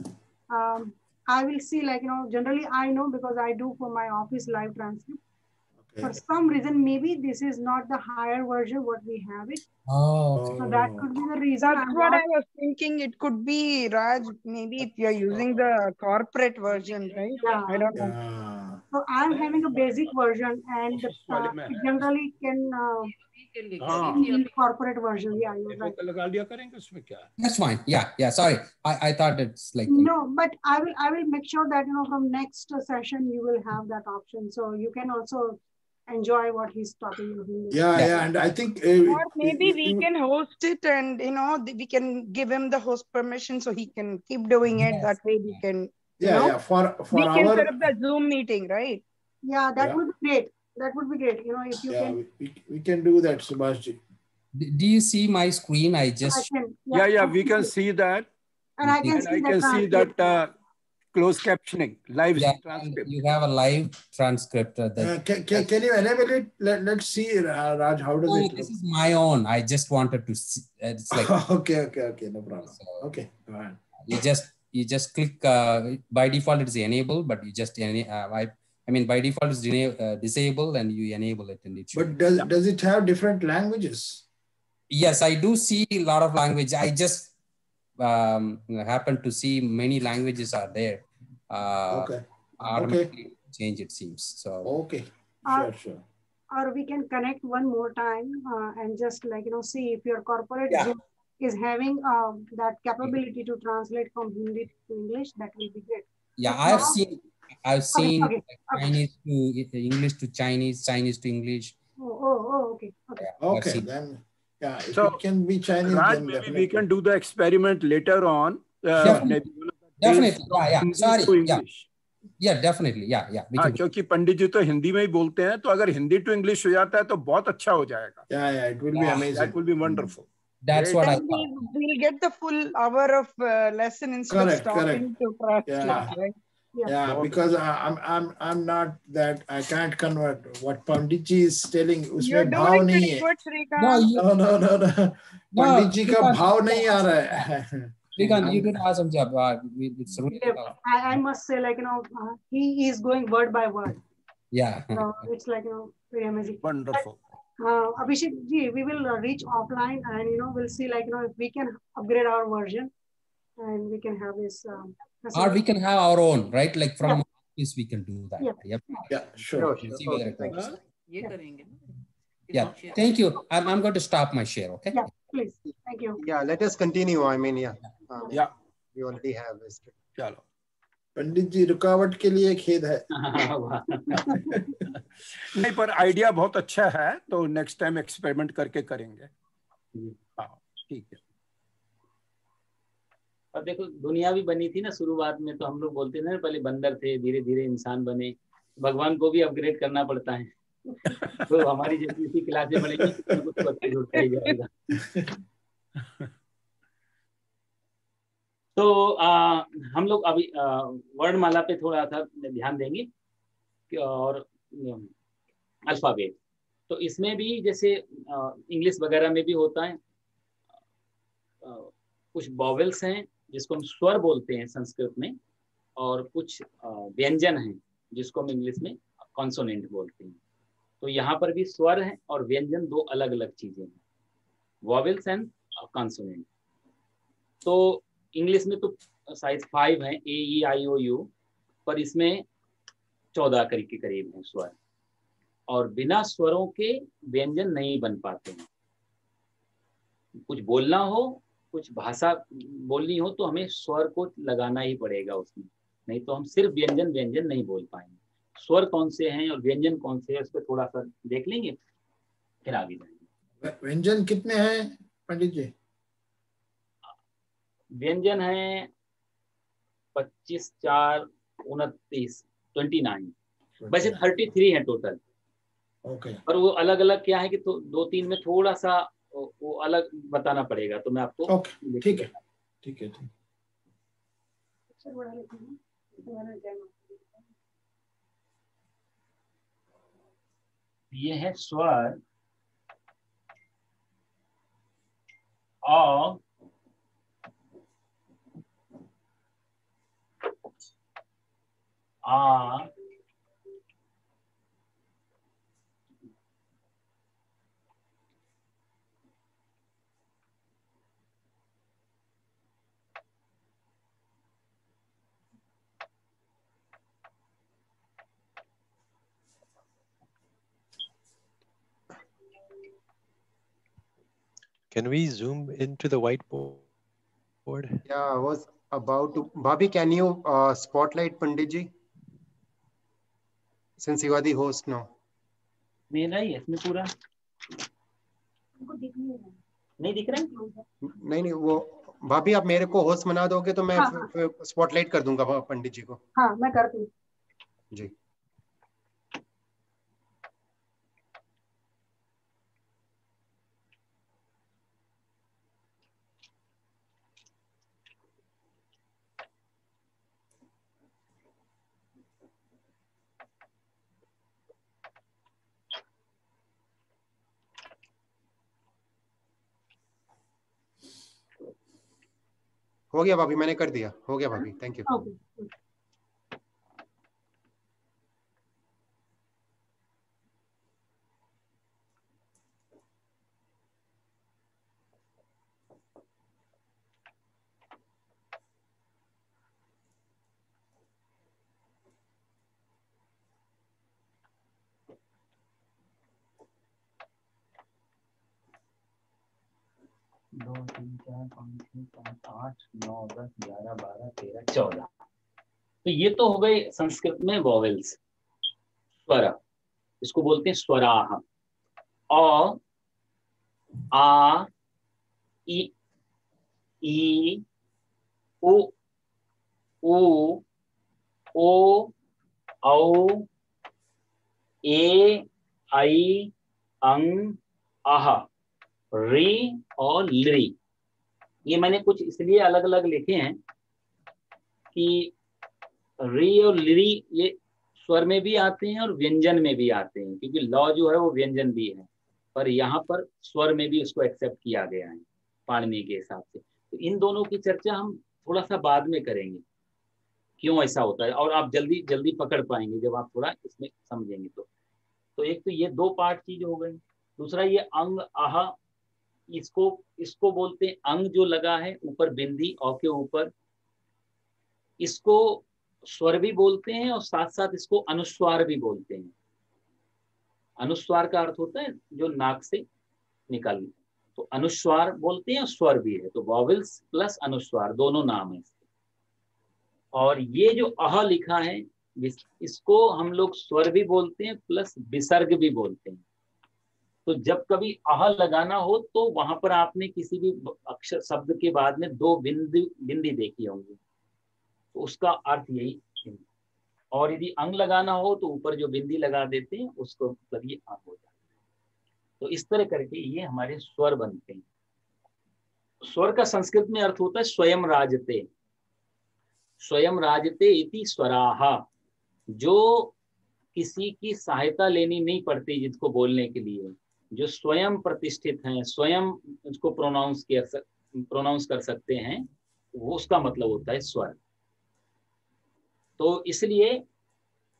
I will see, like, generally I know because I do for my office live transcript. Okay. For some reason, maybe this is not the higher version what we have it. Oh. So that could be the reason. That's what I was thinking. It could be, Raj, maybe if you're using the corporate version, right? Yeah. I don't know. So I'm having a basic version, and generally can corporate version. Yeah, you're right. That's fine. Yeah. Sorry, I thought it's like. No, but I will make sure that from next session you will have that option, so you can also enjoy what he's talking. Yeah, and I think or maybe we can host it, and we can give him the host permission so he can keep doing it. That way we can. Yeah, for we our. can set up the Zoom meeting, right? Yeah, that would be great. That would be great. If you can. We can do that, Subhash ji. Do you see my screen? I just. Yeah, we can see that. And I can see that closed captioning, live transcript. You have a live transcript. Can you enable it? Let's see, Raj, how does it look? This is my own. I just wanted to see. It's like. Okay, no problem. So, okay, go ahead. You just click. By default, it's enable, but you just I mean, by default, it's disable, and you enable it, and it should. But does it have different languages? Yes, I do see a lot of language. I just happen to see many languages are there. Okay. Automatically change, it seems. So. Okay. Sure. Or we can connect one more time and just see if your corporate Zoom is having that capability to translate from Hindi to English. That will be great. Yeah, I've seen Chinese to English to Chinese, Chinese to English. Okay. Okay, then if it can be Chinese, Raj, then maybe we can do the experiment later on. Definitely. Yeah. Sorry. Yeah, definitely. Yeah. क्योंकि पंडित जी तो हिंदी में ही बोलते हैं, तो अगर Hindi to English हो जाता है तो बहुत अच्छा हो जाएगा. Yeah, it will be amazing. That will be wonderful. That's what I thought. We'll get the full hour of lesson instead of stopping to translate, right? Yeah, because I'm not that, I can't convert what Pandit ji is telling. You're doing pretty good, Srikanth. No. Pandit ji ka bhav nahi aa raha hai. Srikanth, you did an awesome job. It's really I must say, he is going word by word. Yeah. So it's very amazing. Wonderful. Abhishek ji, we will reach offline, and we'll see if we can upgrade our version, and we can have this. Or we can have our own, right? Like from office, we can do that. Yeah, sure. See whether it works. Yeah, thank you. I'm going to stop my share, okay? Yeah, please. Thank you. Yeah, let us continue. I mean, yeah. We already have this. चलो. पंडित जी रुकावट के लिए खेद है. नहीं, पर idea बहुत अच्छा है, तो नेक्स्ट टाइम एक्सपेरिमेंट करके करेंगे. ठीक है. और देखो, दुनिया भी बनी थी ना शुरुआत में, तो हम लोग बोलते थे ना, पहले बंदर थे, धीरे धीरे इंसान बने. भगवान को भी अपग्रेड करना पड़ता है. तो हमारी जैसी इसी क्लासें बनेगी, कुछ अपग्रेड होता ही जाएगा. तो हम लोग अभी वर्णमाला पे थोड़ा सा ध्यान देंगे, और अल्फाबेट. तो इसमें भी जैसे इंग्लिश वगैरह में भी होता है, कुछ वॉवेल्स हैं जिसको हम स्वर बोलते हैं संस्कृत में, और कुछ व्यंजन हैं जिसको हम इंग्लिश में कॉन्सोनेंट बोलते हैं. तो यहाँ पर भी स्वर है और व्यंजन दो अलग अलग चीजें हैं, वॉवेल्स एंड कॉन्सोनेंट. तो इंग्लिश में तो शायद 5 हैं, ए ई आई ओ यू, पर इसमें 14 के करीब हैं स्वर, और बिना स्वरों के व्यंजन नहीं बन पाते हैं। कुछ बोलना हो, कुछ भाषा बोलनी हो तो हमें स्वर को लगाना ही पड़ेगा उसमें, नहीं तो हम सिर्फ व्यंजन नहीं बोल पाएंगे। स्वर कौन से हैं और व्यंजन कौन से हैं, उस पर थोड़ा सा देख लेंगे, फिर आगे जाएंगे। व्यंजन कितने हैं पंडित जी? व्यंजन है 25, 4, 29, 29, वैसे 33 है टोटल। ओके। पर वो अलग अलग क्या है कि तो 2-3 में थोड़ा सा वो अलग बताना पड़ेगा, तो मैं आपको ठीक है, ठीक है। ये है स्वर अ, आ, Can we zoom into the whiteboard? Yeah, I was about to. Bhabhi, can you spotlight Pandit ji? Since you are the host now. मेरा ही है इसमें पूरा, नहीं दिख रहा है? नहीं, वो भाभी आप मेरे को होस्ट बना दोगे तो मैं स्पॉटलाइट कर दूंगा पंडित जी को। हाँ, मैं करती हूँ जी। हो गया भाभी, मैंने कर दिया, हो गया भाभी, थैंक यू। दो, 3, 4, 5, 6, 7, 8, 9, 10, 11, 12, 13, 14। तो ये तो हो गए संस्कृत में वॉवेल्स, स्वर। इसको बोलते हैं स्वराह। अ, आ, ई, उ, ओ, औ, ए, आई, अंग, आह, री और ली। ये मैंने कुछ इसलिए अलग अलग लिखे हैं कि री और ली ये स्वर में भी आते हैं और व्यंजन में भी आते हैं, क्योंकि लॉ जो है वो व्यंजन भी है, पर यहाँ पर स्वर में भी उसको एक्सेप्ट किया गया है पाणिनि के हिसाब से। तो इन दोनों की चर्चा हम थोड़ा सा बाद में करेंगे, क्यों ऐसा होता है, और आप जल्दी जल्दी पकड़ पाएंगे जब आप थोड़ा इसमें समझेंगे। तो एक तो ये 2 पार्ट चीज हो गई। दूसरा ये अंग आह, इसको बोलते हैं अंग जो लगा है ऊपर बिंदी औ के ऊपर, इसको स्वर भी बोलते हैं और साथ साथ इसको अनुस्वार भी बोलते हैं। अनुस्वार का अर्थ होता है जो नाक से निकल, तो अनुस्वार बोलते हैं और स्वर भी है, तो वॉवेल्स प्लस अनुस्वार दोनों नाम है इसके। और ये जो अह लिखा है इसको हम लोग स्वर भी बोलते हैं प्लस विसर्ग भी बोलते हैं। तो जब कभी अह लगाना हो तो वहां पर आपने किसी भी अक्षर शब्द के बाद में 2 बिंदी देखी होंगी, तो उसका अर्थ यही है। और यदि अंग लगाना हो तो ऊपर जो बिंदी लगा देते हैं उसको मतलब ये अंग हो जाता है। तो इस तरह करके ये हमारे स्वर बनते हैं। स्वर का संस्कृत में अर्थ होता है स्वयं राजते। स्वयं राजते इति स्वराह, जो किसी की सहायता लेनी नहीं पड़ती जिसको बोलने के लिए, जो स्वयं प्रतिष्ठित हैं, स्वयं उसको प्रोनाउंस कर सकते हैं, वो उसका मतलब होता है स्वर। तो इसलिए,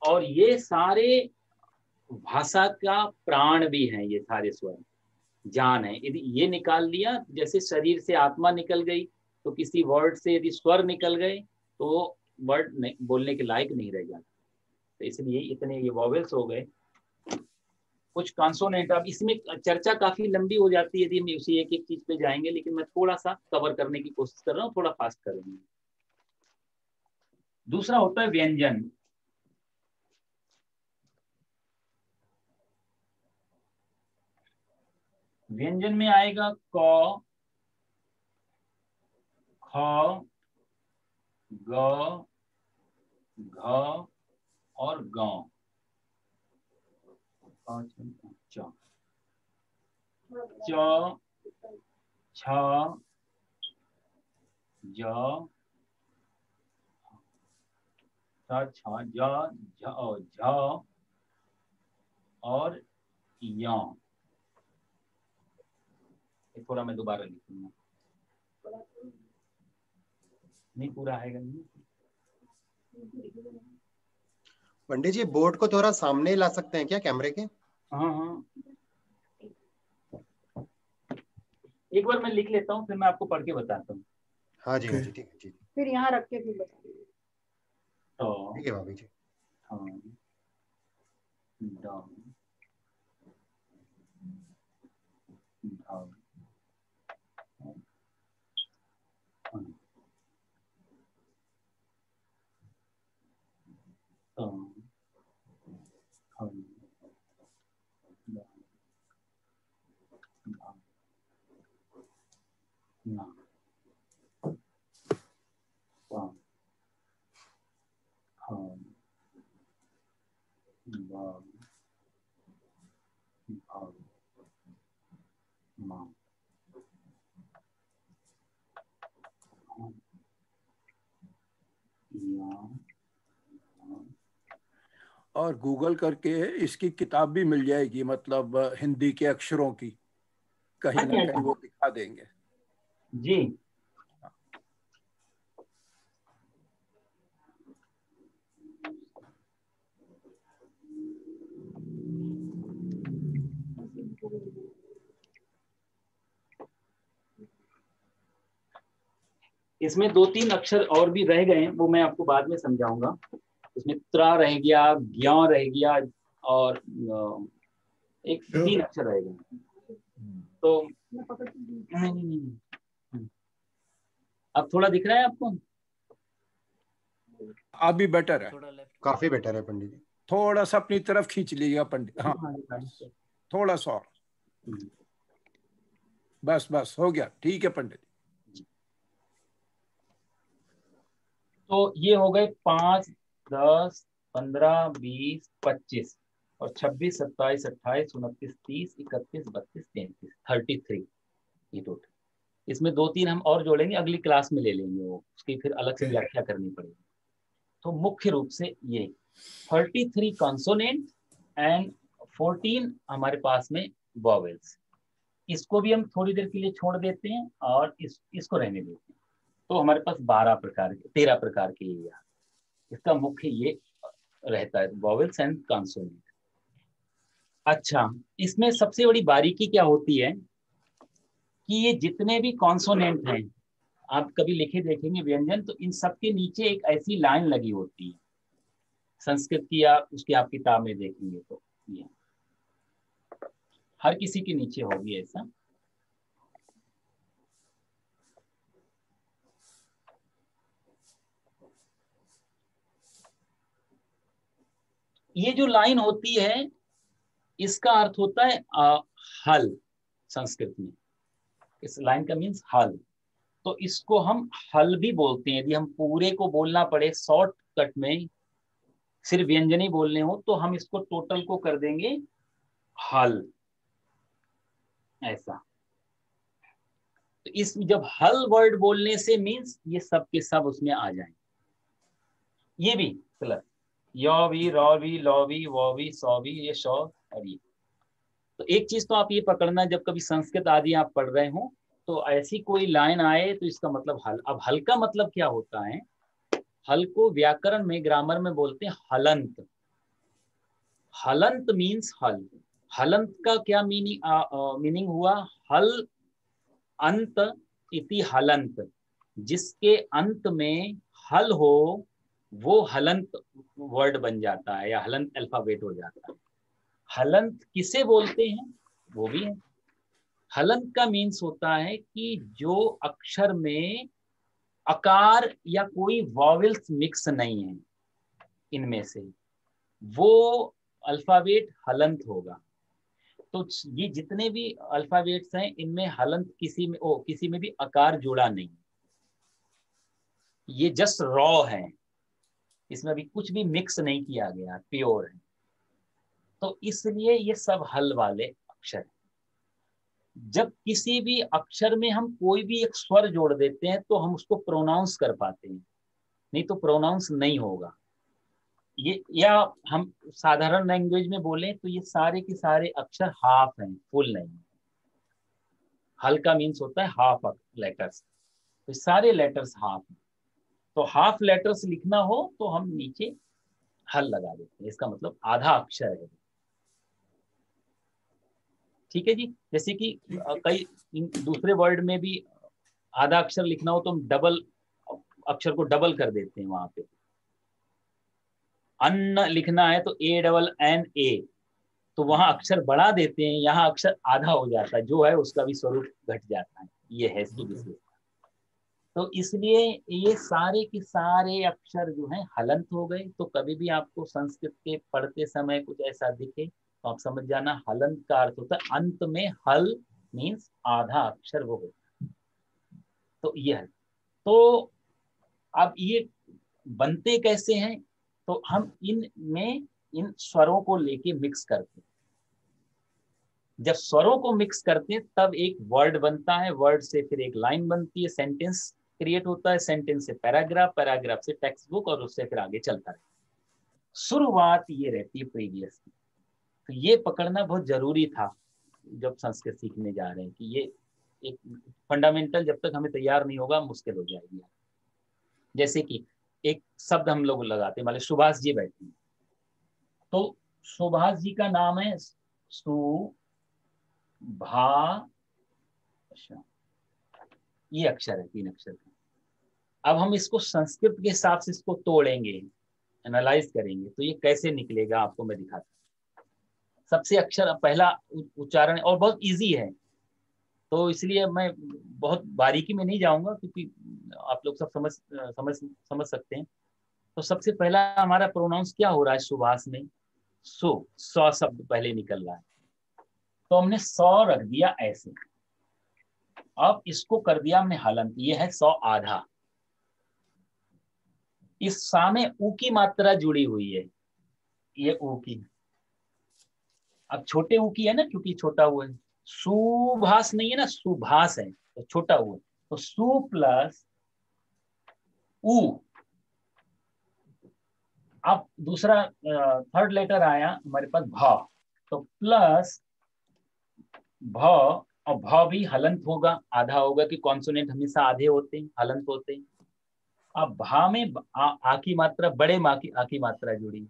और ये सारे भाषा का प्राण भी हैं, ये सारे स्वर जान है। यदि ये निकाल लिया, जैसे शरीर से आत्मा निकल गई तो किसी वर्ड से यदि स्वर निकल गए तो वर्ड बोलने के लायक नहीं रह जाता। तो इसलिए इतने ये वॉवेल्स हो गए। कुछ कॉन्सोनेंट, अब इसमें चर्चा काफी लंबी हो जाती है यदि हम उसी एक एक चीज पे जाएंगे, लेकिन मैं थोड़ा सा कवर करने की कोशिश कर रहा हूँ, थोड़ा फास्ट करेंगे। दूसरा होता है व्यंजन। व्यंजन में आएगा क, ख, ग, घ और ग। च, छ, ज, ज, झ और य। थोड़ा मैं दोबारा लिखूंगा, नहीं पूरा आएगा नहीं। पंडित जी बोर्ड को थोड़ा सामने ला सकते हैं क्या कैमरे के? हाँ हाँ, एक बार मैं लिख लेता हूँ फिर मैं आपको पढ़ के बताता हूँ। हाँ जी, हाँ जी, ठीक है जी। फिर यहाँ रख के फिर बता दीजिए। तो ठीक है भाभी जी। हाँ, और गूगल करके इसकी किताब भी मिल जाएगी, मतलब हिंदी के अक्षरों की, कहीं ना कहीं वो दिखा देंगे जी। इसमें दो तीन अक्षर और भी रह गए हैं, वो मैं आपको बाद में समझाऊंगा। इसमें त्रा रह गया, ज्ञ रह गया और एक तीन अक्षर रह गए। तो नहीं। अब थोड़ा दिख रहा है आपको? अभी बेटर है, काफी बेटर है पंडित जी। थोड़ा सा अपनी तरफ खींच लीजिएगा पंडित। हाँ थोड़ा सा और, बस बस हो गया, ठीक है पंडित। तो ये हो गए 5, 10, 15, 20, 25 और 26, 27, 28, 29, 30, 31, 32, 33, 33 ये टोटल। इसमें दो तीन हम और जोड़ेंगे, अगली क्लास में ले लेंगे, वो उसकी फिर अलग से व्याख्या करनी पड़ेगी। तो मुख्य रूप से ये 33 कॉन्सोनेंट एंड 14 हमारे पास में वॉवेल्स। इसको भी हम थोड़ी देर के लिए छोड़ देते हैं और इसको रहने देते हैं। तो हमारे पास 13 प्रकार के ये, इसका मुख्य ये रहता है, वॉवेल्स एंड कॉन्सोनेंट। अच्छा, इसमें सबसे बड़ी बारीकी क्या होती है कि ये जितने भी कॉन्सोनेंट हैं, आप कभी लिखे देखेंगे व्यंजन, तो इन सबके नीचे एक ऐसी लाइन लगी होती है, संस्कृत की या उसकी आप किताब में देखेंगे तो ये हर किसी के नीचे होगी ऐसा। ये जो लाइन होती है इसका अर्थ होता है हल संस्कृत में। इस लाइन का मीन्स हल, तो इसको हम हल भी बोलते हैं। यदि हम पूरे को बोलना पड़े शॉर्टकट में, सिर्फ व्यंजन ही बोलने हो, तो हम इसको टोटल को कर देंगे हल, ऐसा। तो इस जब हल वर्ड बोलने से मीन्स ये सब के सब उसमें आ जाएंगे। ये भी प्लस यौवी, रौवी, लौवी, वौवी, सौवी, ये शौ और ये। तो एक चीज तो आप ये पकड़ना, जब कभी संस्कृत आदि आप पढ़ रहे हो तो ऐसी कोई लाइन आए तो इसका मतलब हल। अब हल का मतलब क्या होता है? हल को व्याकरण में, ग्रामर में बोलते हैं हलंत। हलंत मीन्स हल। हलंत का क्या मीनिंग हुआ? हल अंत इति हलंत। जिसके अंत में हल हो वो हलंत वर्ड बन जाता है या हलंत अल्फाबेट हो जाता है। हलंत किसे बोलते हैं वो भी है। हलंत का मीन्स होता है कि जो अक्षर में आकार या कोई वॉवेल्स मिक्स नहीं है, इनमें से वो अल्फाबेट हलंत होगा। तो ये जितने भी अल्फाबेट्स हैं इनमें हलंत किसी में भी आकार जुड़ा नहीं, ये जस्ट रॉ है, इसमें अभी कुछ भी मिक्स नहीं किया गया, प्योर है। तो इसलिए ये सब हल वाले अक्षर हैं। जब किसी भी अक्षर में हम कोई भी एक स्वर जोड़ देते हैं तो हम उसको प्रोनाउंस कर पाते हैं, नहीं तो प्रोनाउंस नहीं होगा। ये या हम साधारण लैंग्वेज में बोलें तो ये सारे के सारे अक्षर हाफ हैं, फुल नहीं। हल का मीन्स होता है हाफ लेटर्स, तो सारे लेटर्स हाफ हैं। तो हाफ लेटर्स लिखना हो तो हम नीचे हल लगा देते हैं, इसका मतलब आधा अक्षर है। ठीक है जी। जैसे कि कई दूसरे वर्ड में भी आधा अक्षर लिखना हो तो हम डबल अक्षर को डबल कर देते हैं। वहां पे अन्न लिखना है तो ANNA, तो वहां अक्षर बढ़ा देते हैं, यहाँ अक्षर आधा हो जाता है, जो है उसका भी स्वरूप घट जाता है। ये है इसकी विशेषता। तो इसलिए ये सारे के सारे अक्षर जो हैं हलंत हो गए। तो कभी भी आपको संस्कृत के पढ़ते समय कुछ ऐसा दिखे तो आप समझ जाना हलंत का अर्थ होता है अंत में हल मीन्स आधा अक्षर वो होता है। तो ये है। तो अब ये बनते कैसे हैं, तो हम इनमें इन स्वरों को लेके मिक्स करते हैं। जब स्वरों को मिक्स करते हैं तब एक वर्ड बनता है, वर्ड से फिर एक लाइन बनती है, सेंटेंस क्रिएट होता है, सेंटेंस से पैराग्राफ, पैराग्राफ से टेक्स्ट बुक और उससे फिर आगे चलता है। शुरुआत ये रहती है प्रीवियस की। तो ये पकड़ना बहुत जरूरी था जब संस्कृत सीखने जा रहे हैं कि ये एक फंडामेंटल जब तक हमें तैयार नहीं होगा मुश्किल हो जाएगी। जैसे कि एक शब्द हम लोग लगाते हैं, मान लीजिए सुभाष जी बैठे हैं, तो सुभाष जी का नाम है अच्छा ये अक्षर है, 3 अक्षर का। अब हम इसको संस्कृत के हिसाब से इसको तोड़ेंगे, एनालाइज करेंगे, तो ये कैसे निकलेगा आपको मैं दिखाता हूँ। सबसे अक्षर पहला उच्चारण और बहुत इजी है, तो इसलिए मैं बहुत बारीकी में नहीं जाऊंगा क्योंकि आप लोग सब समझ सकते हैं। तो सबसे पहला हमारा प्रोनाउंस क्या हो रहा है सुभाष में, सौ शब्द पहले निकल रहा है, तो हमने 100 रख दिया ऐसे। अब इसको कर दिया हमने हलंत, ये है 100 आधा। इस सा में ऊ की मात्रा जुड़ी हुई है, ये ऊ की। अब छोटे ऊ की है ना, क्योंकि छोटा हुआ है। सुभाष नहीं है ना, सुभाष है तो छोटा हुआ, तो सु प्लस ऊ। अब दूसरा थर्ड लेटर आया हमारे पास भ, तो प्लस भ, और भ भी हलंत होगा, आधा होगा कि कॉन्सोनेंट हमेशा आधे होते हैं, हलंत होते हैं। अब भा में आ की मात्रा, बड़े माँ की आ की मात्रा जुड़ी है,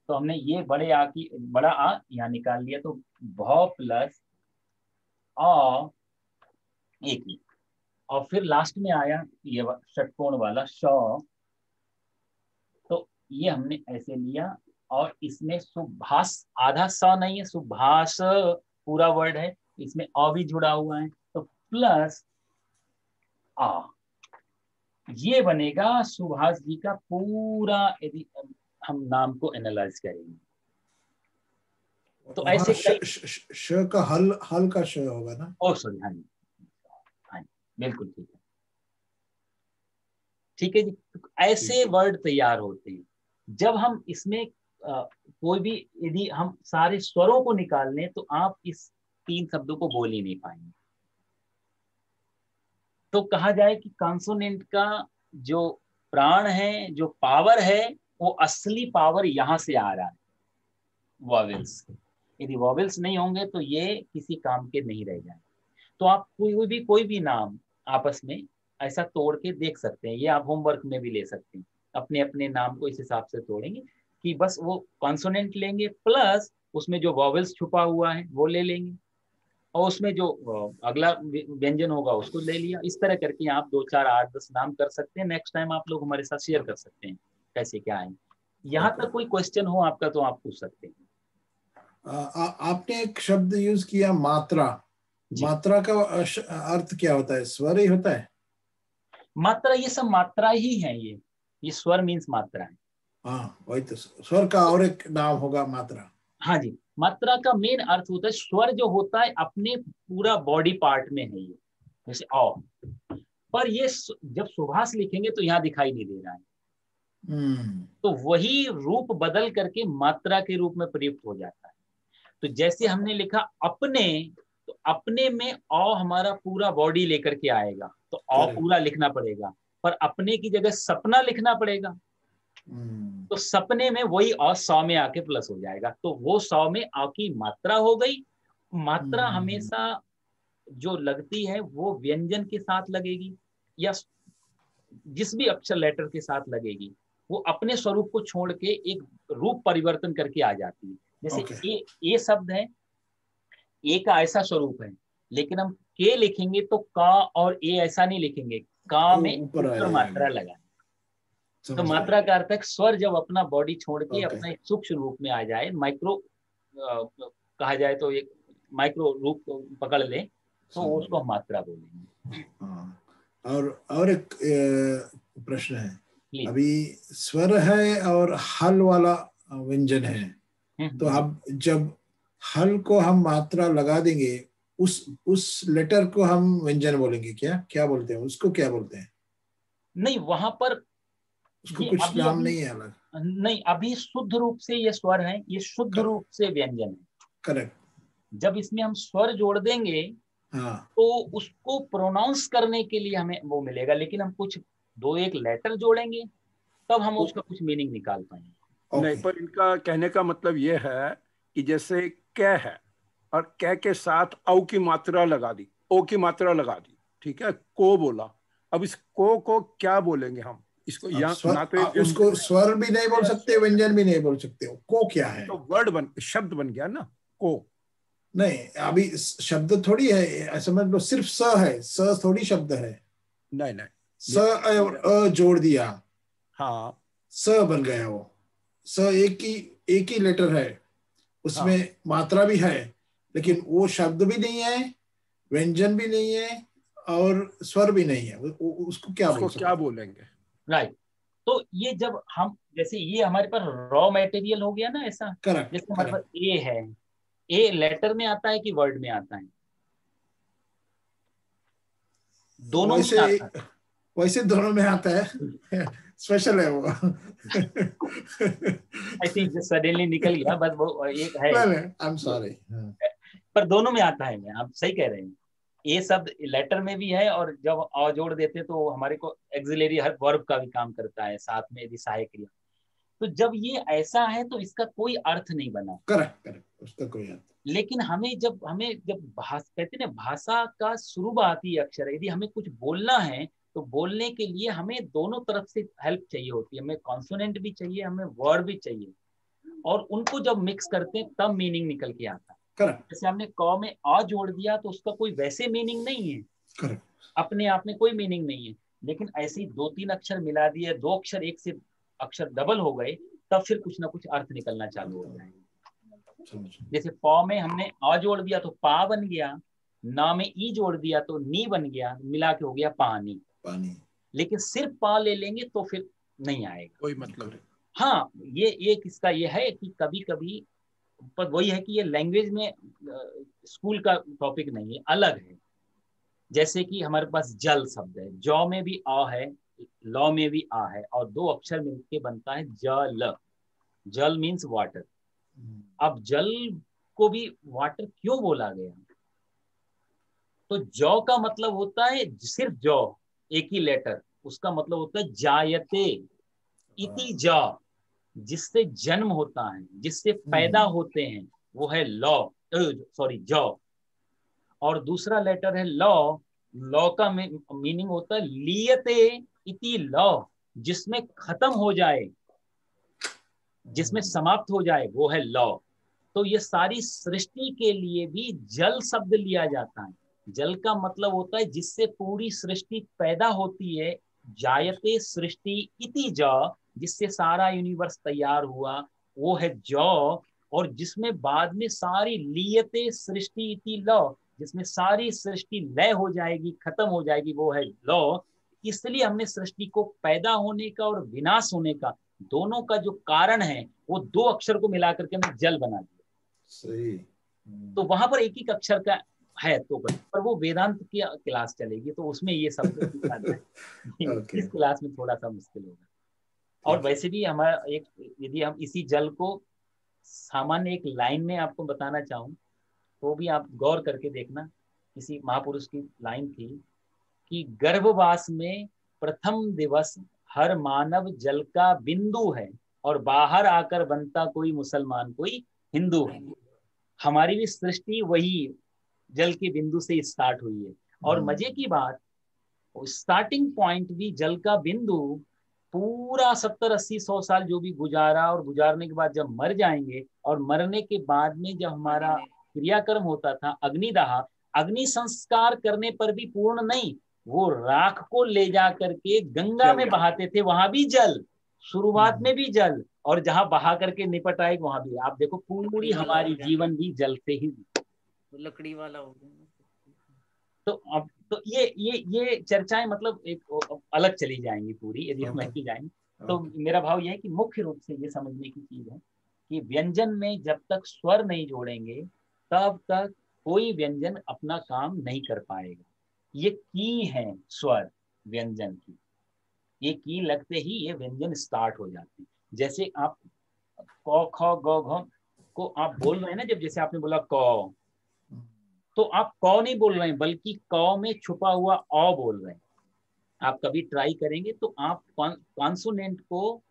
तो हमने ये बड़ा आ यहाँ निकाल लिया, तो भ प्लस अ एक ही। और फिर लास्ट में आया ये षटकोण वाला श, तो ये हमने ऐसे लिया। और इसमें सुभाष आधा स नहीं है, सुभाष पूरा वर्ड है, इसमें अ भी जुड़ा हुआ है, तो प्लस आ, ये बनेगा सुभाष जी का पूरा। यदि हम नाम को एनालाइज करेंगे तो ऐसे श का हल का श होगा ना। ओ सॉरी, हाँ जी, बिल्कुल ठीक है। ठीक है जी। तो ऐसे वर्ड तैयार होते हैं। जब हम इसमें कोई भी, यदि हम सारे स्वरों को निकाल लें तो आप इस 3 शब्दों को बोल ही नहीं पाएंगे। तो कहा जाए कि कॉन्सोनेंट का जो प्राण है, जो पावर है, वो असली पावर यहां से आ रहा है, वॉवेल्स। यदि वॉवेल्स नहीं होंगे तो ये किसी काम के नहीं रह जाए। तो आप कोई भी नाम आपस में ऐसा तोड़ के देख सकते हैं, ये आप होमवर्क में भी ले सकते हैं। अपने अपने नाम को इस हिसाब से तोड़ेंगे कि बस वो कॉन्सोनेंट लेंगे प्लस उसमें जो वॉवेल्स छुपा हुआ है वो ले लेंगे। और उसमें जो अगला व्यंजन होगा उसको ले लिया। इस तरह करके आप 2, 4, 8, 10 नाम कर सकते हैं। नेक्स्ट टाइम आप लोग हमारे साथ शेयर कर सकते हैं कैसे क्या है। यहाँ तक कोई क्वेश्चन हो आपका तो आप पूछ सकते हैं। आपने एक शब्द यूज किया मात्रा। मात्रा का अर्थ क्या होता है? स्वर ही होता है? मात्रा, ये सब मात्रा ही है। ये स्वर मीन्स मात्रा है। हाँ वही तो, स्वर का और एक नाम होगा मात्रा। हाँ जी, मात्रा का मेन अर्थ होता है, स्वर जो होता है अपने पूरा बॉडी पार्ट में है ये, जैसे औ। पर ये जब सुभाष लिखेंगे तो यहाँ दिखाई नहीं दे रहा है, तो वही रूप बदल करके मात्रा के रूप में प्रयुक्त हो जाता है। तो जैसे हमने लिखा अपने, तो अपने में औ हमारा पूरा बॉडी लेकर के आएगा, तो औ पूरा लिखना पड़ेगा। पर अपने की जगह सपना लिखना पड़ेगा, तो सपने में वही अ 100 में आके प्लस हो जाएगा। तो वो 100 में अ की मात्रा हो गई। मात्रा हमेशा जो लगती है वो व्यंजन के साथ लगेगी या जिस भी अक्षर लेटर के साथ लगेगी, वो अपने स्वरूप को छोड़ के एक रूप परिवर्तन करके आ जाती है। जैसे ए शब्द है, ए का ऐसा स्वरूप है, लेकिन हम के लिखेंगे तो का और ए ऐसा नहीं लिखेंगे, का में ऊपर मात्रा लगा। तो मात्रा का अर्थ है स्वर जब अपना बॉडी छोड़ के अपना एक सूक्ष्म रूप में आ जाए, माइक्रो कहा जाए तो एक माइक्रो रूप पकड़ ले, तो उसको हम मात्रा बोलेंगे। और एक प्रश्न है, अभी स्वर है और हल वाला व्यंजन है, तो अब जब हल को हम मात्रा लगा देंगे, उस लेटर को हम व्यंजन बोलेंगे क्या बोलते हैं उसको, क्या बोलते हैं? नहीं, वहां पर उसको कुछ नाम नहीं है अलग? नहीं, अभी शुद्ध रूप से ये स्वर है, ये शुद्ध रूप से व्यंजन है। करेक्ट। जब इसमें हम स्वर जोड़ देंगे तो उसको प्रोनाउंस करने के लिए हमें वो मिलेगा, लेकिन हम कुछ 2-1 लेटर जोड़ेंगे तब हम उसका कुछ मीनिंग निकाल पाएंगे। नहीं, पर इनका कहने का मतलब ये है कि जैसे कै है और कै के साथ औ की मात्रा लगा दी, ओ की मात्रा लगा दी, ठीक है, को बोला। अब इस को क्या बोलेंगे हम? इसको ना तो उसको स्वर भी नहीं बोल सकते, व्यंजन भी नहीं बोल सकते। को क्या है? तो वर्ड शब्द बन गया ना को। नहीं, अभी शब्द थोड़ी है, समझ लो सिर्फ स है, स थोड़ी शब्द है। नहीं स और अ जोड़ दिया, हाँ, स बन गया। वो स एक ही लेटर है, उसमें मात्रा भी है, लेकिन वो शब्द भी नहीं है, व्यंजन भी नहीं है और स्वर भी नहीं है। उसको क्या बोलेंगे? राइट। तो ये जब हम, जैसे ये हमारे पास रॉ मटेरियल हो गया ना ऐसा, जैसे हमारे पास ए है, ए लेटर में आता है कि वर्ड में आता है? दोनों में आता है। वैसे दोनों में आता है, स्पेशल है वो। आई थिंक सडनली निकल गया, बस वो एक है। आई एम सॉरी, पर दोनों में आता है। मैं, आप सही कह रहे हैं। ये शब्द लेटर में भी है, और जब अ जोड़ देते हैं तो हमारे को एक्सिलरी हर वर्ब का भी काम करता है, साथ में यदि सहायक क्रिया। तो जब ये ऐसा है तो इसका कोई अर्थ नहीं बना। करेक्ट, उसका कोई अर्थ। लेकिन हमें जब कहते हैं भाषा का शुरुआती अक्षर, यदि हमें कुछ बोलना है तो बोलने के लिए हमें दोनों तरफ से हेल्प चाहिए होती है। हमें कॉन्सोनेंट भी चाहिए, हमें वर्ड भी चाहिए, और उनको जब मिक्स करते हैं तब मीनिंग निकल के आता है। जैसे हमने क में अ जोड़ दिया तो उसका कोई वैसे मीनिंग नहीं है, अपने आप में कोई मीनिंग नहीं है। लेकिन ऐसे ही 2-3 अक्षर मिला दिए, 2 अक्षर एक से अक्षर डबल हो गए, तब फिर कुछ ना कुछ अर्थ निकलना चालू हो जाएगा। जैसे प में हमने अ जोड़ दिया तो पा बन गया, ना में ई जोड़ दिया तो नी बन गया, मिला के हो गया पानी। लेकिन सिर्फ पा ले लेंगे तो फिर नहीं आएगा, कोई मतलब नहीं। हाँ, ये एक इसका ये है कि कभी कभी, पर वही है कि ये लैंग्वेज में स्कूल का टॉपिक नहीं है, अलग है। जैसे कि हमारे पास जल शब्द है, जौ में भी अ है, लौ में भी आ है, और 2 अक्षर मिलके बनता है जल। जल मीन्स वाटर। अब जल को भी वाटर क्यों बोला गया? तो जौ का मतलब होता है सिर्फ जौ, एक ही लेटर, उसका मतलब होता है जायते इति जौ, जिससे जन्म होता है, जिससे पैदा होते हैं, वो है जौ। और दूसरा लेटर है लौ। लौ का मीनिंग होता है लियते इति लौ, जिसमें खत्म हो जाए, जिसमें समाप्त हो जाए, वो है लौ। तो ये सारी सृष्टि के लिए भी जल शब्द लिया जाता है। जल का मतलब होता है जिससे पूरी सृष्टि पैदा होती है, जायते सृष्टि इति ज, जिससे सारा यूनिवर्स तैयार हुआ, वो है ज। और जिसमें बाद में सारी लियते सृष्टि इति ल, जिसमें सारी सृष्टि लय हो जाएगी, खत्म हो जाएगी, वो है ल। इसलिए हमने सृष्टि को पैदा होने का और विनाश होने का, दोनों का जो कारण है, वो दो अक्षर को मिलाकर के हमने जल बना दिया। सही। तो वहां पर एक ही अक्षर का है, तो पर वो वेदांत की क्लास चलेगी, तो उसमें ये सब Okay. इस क्लास में थोड़ा सा मुश्किल होगा। और वैसे भी हमारा एक, यदि हम इसी जल को सामान्य एक लाइन में आपको बताना चाहूँ, तो भी आप गौर करके देखना। किसी महापुरुष की लाइन थी कि गर्भवास में प्रथम दिवस हर मानव जल का बिंदु है, और बाहर आकर बनता कोई मुसलमान कोई हिंदू है। हमारी भी सृष्टि वही जल के बिंदु से स्टार्ट हुई है। और मजे की बात, स्टार्टिंग पॉइंट भी जल का बिंदु पूरा 70, 80, 100 साल जो भी गुजारा, और गुजारने के बाद जब मर जाएंगे, और मरने के बाद में जब हमारा क्रियाकर्म होता था अग्निदाह, अग्नि संस्कार करने पर भी पूर्ण नहीं, वो राख को ले जा करके गंगा में बहाते थे, वहां भी जल, शुरुआत में भी जल, और जहां बहा करके निपट आए वहां भी। आप देखो पूरी हमारी जीवन भी जल से ही, लकड़ी वाला हो गया। तो अब तो ये चर्चाएं मतलब एक अलग चली जाएंगी पूरी, यदि हम ऐसी जाएंगे। तो मेरा भाव यह है कि मुख्य रूप से ये समझने की चीज है कि व्यंजन में जब तक स्वर नहीं जोड़ेंगे, तब तक कोई व्यंजन अपना काम नहीं कर पाएगा। ये की है स्वर व्यंजन की, ये की लगते ही ये व्यंजन स्टार्ट हो जाते हैं। जैसे आप क ख ग घ को आप बोल रहे हैं ना, जब जैसे आपने बोला क, तो आप क नहीं बोल रहे हैं, बल्कि क में छुपा हुआ अ बोल रहे हैं। आप कभी ट्राई करेंगे तो आप कॉन्सोनेंट को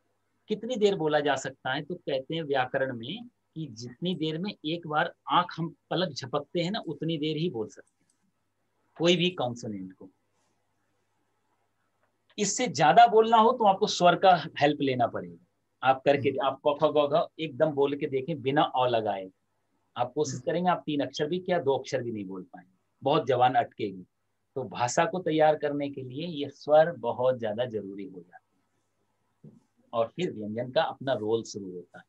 कितनी देर बोला जा सकता है, तो कहते हैं व्याकरण में कि जितनी देर में एक बार आंख हम पलक झपकते हैं ना, उतनी देर ही बोल सकते हैं कोई भी कॉन्सोनेंट को। इससे ज्यादा बोलना हो तो आपको स्वर का हेल्प लेना पड़ेगा। आप करके आप क ख ग घ एकदम बोल के देखें बिना अ लगाए। आप कोशिश करेंगे, आप 3 अक्षर भी क्या 2 अक्षर भी नहीं बोल पाएंगे, बहुत जबान अटकेगी। तो भाषा को तैयार करने के लिए ये स्वर बहुत ज्यादा जरूरी हो जाता है, और फिर व्यंजन का अपना रोल शुरू होता है।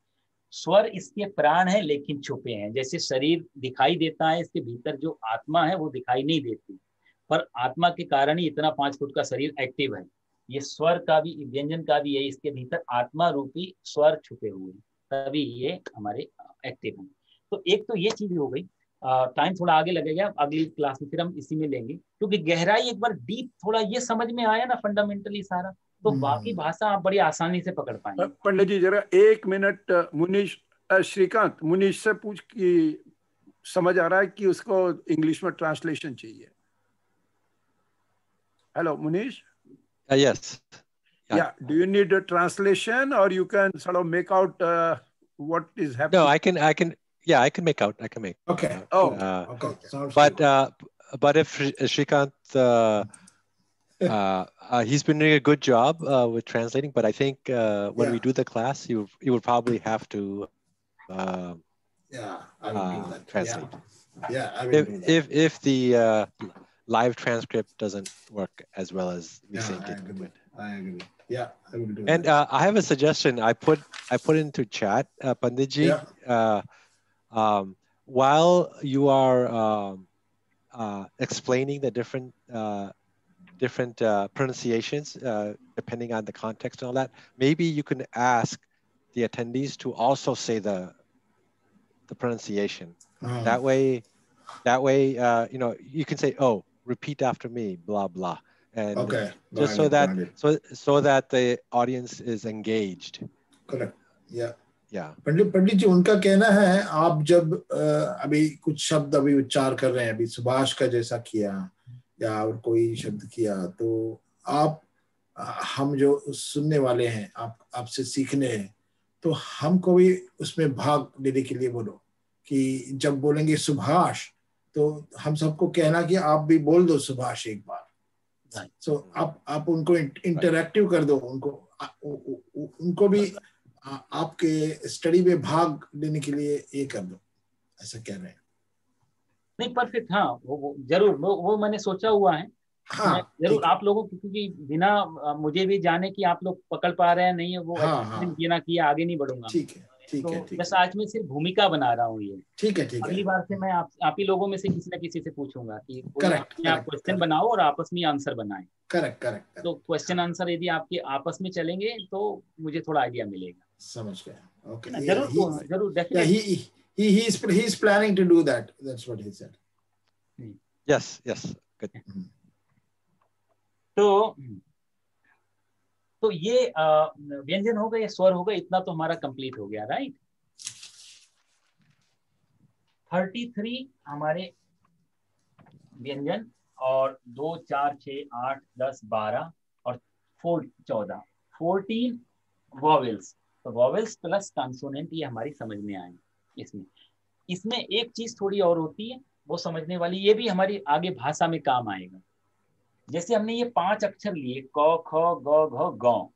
स्वर इसके प्राण है लेकिन छुपे हैं। जैसे शरीर दिखाई देता है, इसके भीतर जो आत्मा है वो दिखाई नहीं देती, पर आत्मा के कारण ही इतना 5 फुट का शरीर एक्टिव है। ये स्वर का भी, व्यंजन का भी है, इसके भीतर आत्मा रूपी स्वर छुपे हुए हैं, तभी ये हमारे एक्टिव हैं। तो एक तो ये चीज हो गई। टाइम थोड़ा आगे लगेगा, अगली क्लास में फिर हम इसी में लेंगे, क्योंकि गहराई एक बार डीप थोड़ा ये समझ में आया ना फंडामेंटली सारा, तो बाकी भाषा आप बड़ी आसानी से पकड़ पाएंगे। पंडित जी जरा 1 मिनट, मुनीश श्रीकांत, मुनीश से पूछ कि समझ आ रहा है कि उसको इंग्लिश में ट्रांसलेशन चाहिए। Hello Munish. Yes. Yeah. Do you need a translation, or you can sort of make out what is happening? No, I can. Yeah, I can make out. Okay. Okay. Sounds but good. But if Shrikant, he's been doing a good job with translating. But I think when we do the class, you would probably have to. I will do that. Translate. Yeah, I will do that. If the live transcript doesn't work as well as we think it would. I agree. Yeah, I will do and that. I have a suggestion. I put into chat, Panditji. Yeah. While you are explaining the different pronunciations, depending on the context and all that, maybe you can ask the attendees to also say the pronunciation. That way, you can say, "Oh, repeat after me," blah blah, and just so that the audience is engaged. Correct. Yeah. Yeah. पंडित जी, उनका कहना है आप जब अभी कुछ शब्द अभी उच्चार कर रहे हैं, अभी सुभाष का जैसा किया या और कोई शब्द किया, तो आप हम जो सुनने वाले हैं, आपसे सीखने हैं, तो हमको भी उसमें भाग लेने के लिए बोलो कि जब बोलेंगे सुभाष, तो हम सबको कहना कि आप भी बोल दो सुभाष एक बार। सो आप उनको इंटरैक्टिव कर दो, उनको भी आपके स्टडी में भाग लेने के लिए ये कर दो। ऐसा कह रहे हैं। नहीं परफेक्ट, हाँ वो जरूर वो मैंने सोचा हुआ है। हाँ, मैं जरूर आप लोगों को, क्योंकि बिना मुझे भी जाने कि आप लोग पकड़ पा रहे हैं नहीं है वो ये ना किया आगे नहीं बढ़ूंगा। ठीक है, ठीक है, तो बस आज मैं सिर्फ भूमिका बना रहा हूँ ये। ठीक है, ठीक है। अगली बार से मैं आप ही लोगों में से किसी न किसी से पूछूंगा कि करेक्ट, आप क्वेश्चन बनाओ और आपस में आंसर बनाएं। करेक्ट। तो क्वेश्चन आंसर यदि आपके आपस में चलेंगे तो मुझे थोड़ा आइडिया मिलेगा। समझ गया। ओके, जरूर definitely. he is planning to do that. That's what he said. Yes, good. तो ये व्यंजन हो गए, स्वर हो गए, इतना तो हमारा कंप्लीट हो गया, राइट। 33 हमारे व्यंजन और 2 4 6 8 10 12 और 14 वॉवेल्स। तो वॉवेल्स प्लस कंसोनेंट ये हमारी समझ में आए। इसमें एक चीज थोड़ी और होती है वो समझने वाली, ये भी हमारी आगे भाषा में काम आएगा। जैसे हमने ये 5 अक्षर लिए क ख ग घ ग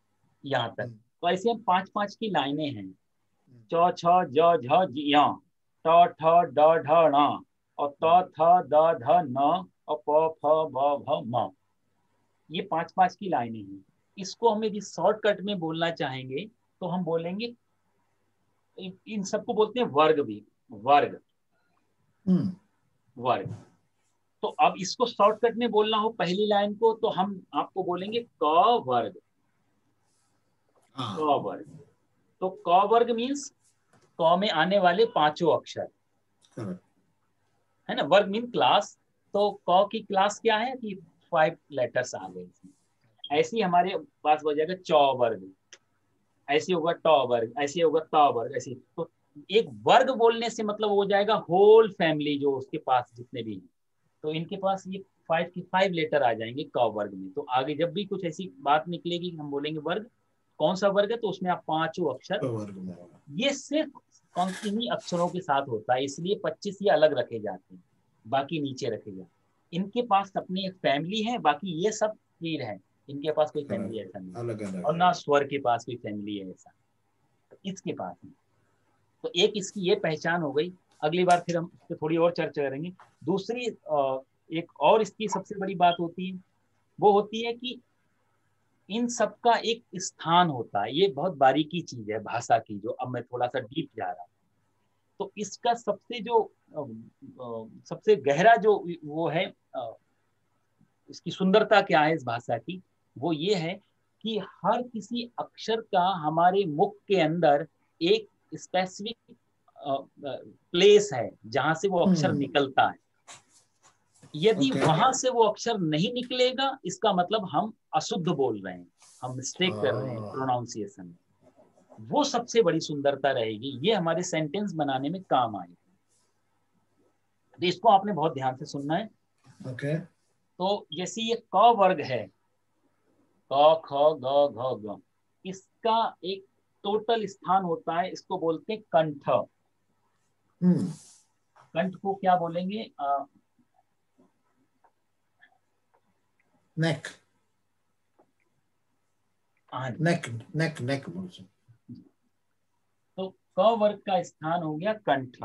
यहाँ तक, तो ऐसे हम 5 की लाइनें हैं। च छ ज झ ज ट ठ ड ढ ण और त थ द ध न और प फ ब भ म। ये 5 की लाइनें हैं। इसको हम यदि शॉर्टकट में बोलना चाहेंगे तो हम बोलेंगे, इन सबको बोलते हैं वर्ग भी, वर्ग। तो अब इसको शॉर्टकट में बोलना हो पहली लाइन को तो हम आपको बोलेंगे क वर्ग। क वर्ग, तो क वर्ग मीन्स क में आने वाले 5 अक्षर, है ना। वर्ग मीन क्लास, तो क की क्लास क्या है कि 5 लेटर्स आ गए इसमें। ऐसे ही हमारे पास हो जाएगा च वर्ग, ऐसे होगा ट वर्ग, ऐसे होगा त वर्ग, ऐसे। तो एक वर्ग बोलने से मतलब हो जाएगा होल फैमिली जो उसके पास जितने भी हैं, तो इनके पास ये 5 लेटर आ जाएंगे क वर्ग में। तो आगे जब भी कुछ ऐसी बात निकलेगी हम बोलेंगे वर्ग, कौन सा वर्ग है, तो उसमें आप 5 अक्षर, ये सिर्फ इन्हीं अक्षरों के साथ होता है, इसलिए 25 ये अलग रखे जाते हैं, बाकी नीचे रखे जाते हैं। इनके पास अपनी एक फैमिली है, बाकी ये सब तीर है, इनके पास कोई फैमिली ऐसा नहीं, और ना स्वर के पास कोई फैमिली है ऐसा, तो इसके पास नहीं। तो एक इसकी ये पहचान हो गई। अगली बार फिर हम इस पर थोड़ी और चर्चा करेंगे। दूसरी एक और इसकी सबसे बड़ी बात होती है, वो होती है कि इन सब का एक स्थान होता है। ये बहुत बारीकी चीज है भाषा की, जो अब मैं थोड़ा सा डीप जा रहा हूँ। तो इसका सबसे गहरा जो वो है, इसकी सुंदरता क्या है इस भाषा की, वो ये है कि हर किसी अक्षर का हमारे मुख के अंदर एक स्पेसिफिक प्लेस है जहां से वो अक्षर निकलता है। यदि वहां से वो अक्षर नहीं निकलेगा, इसका मतलब हम अशुद्ध बोल रहे हैं, हम मिस्टेक कर रहे हैं प्रोनाउंसिएशन में। वो सबसे बड़ी सुंदरता रहेगी, ये हमारे सेंटेंस बनाने में काम आएगी। तो इसको आपने बहुत ध्यान से सुनना है। तो जैसे ये क वर्ग है, क ख ग घ ग, इसका एक टोटल स्थान होता है, इसको बोलते हैं कंठ। कंठ को क्या बोलेंगे? नेक। नेक। तो क वर्ग का स्थान हो गया कंठ।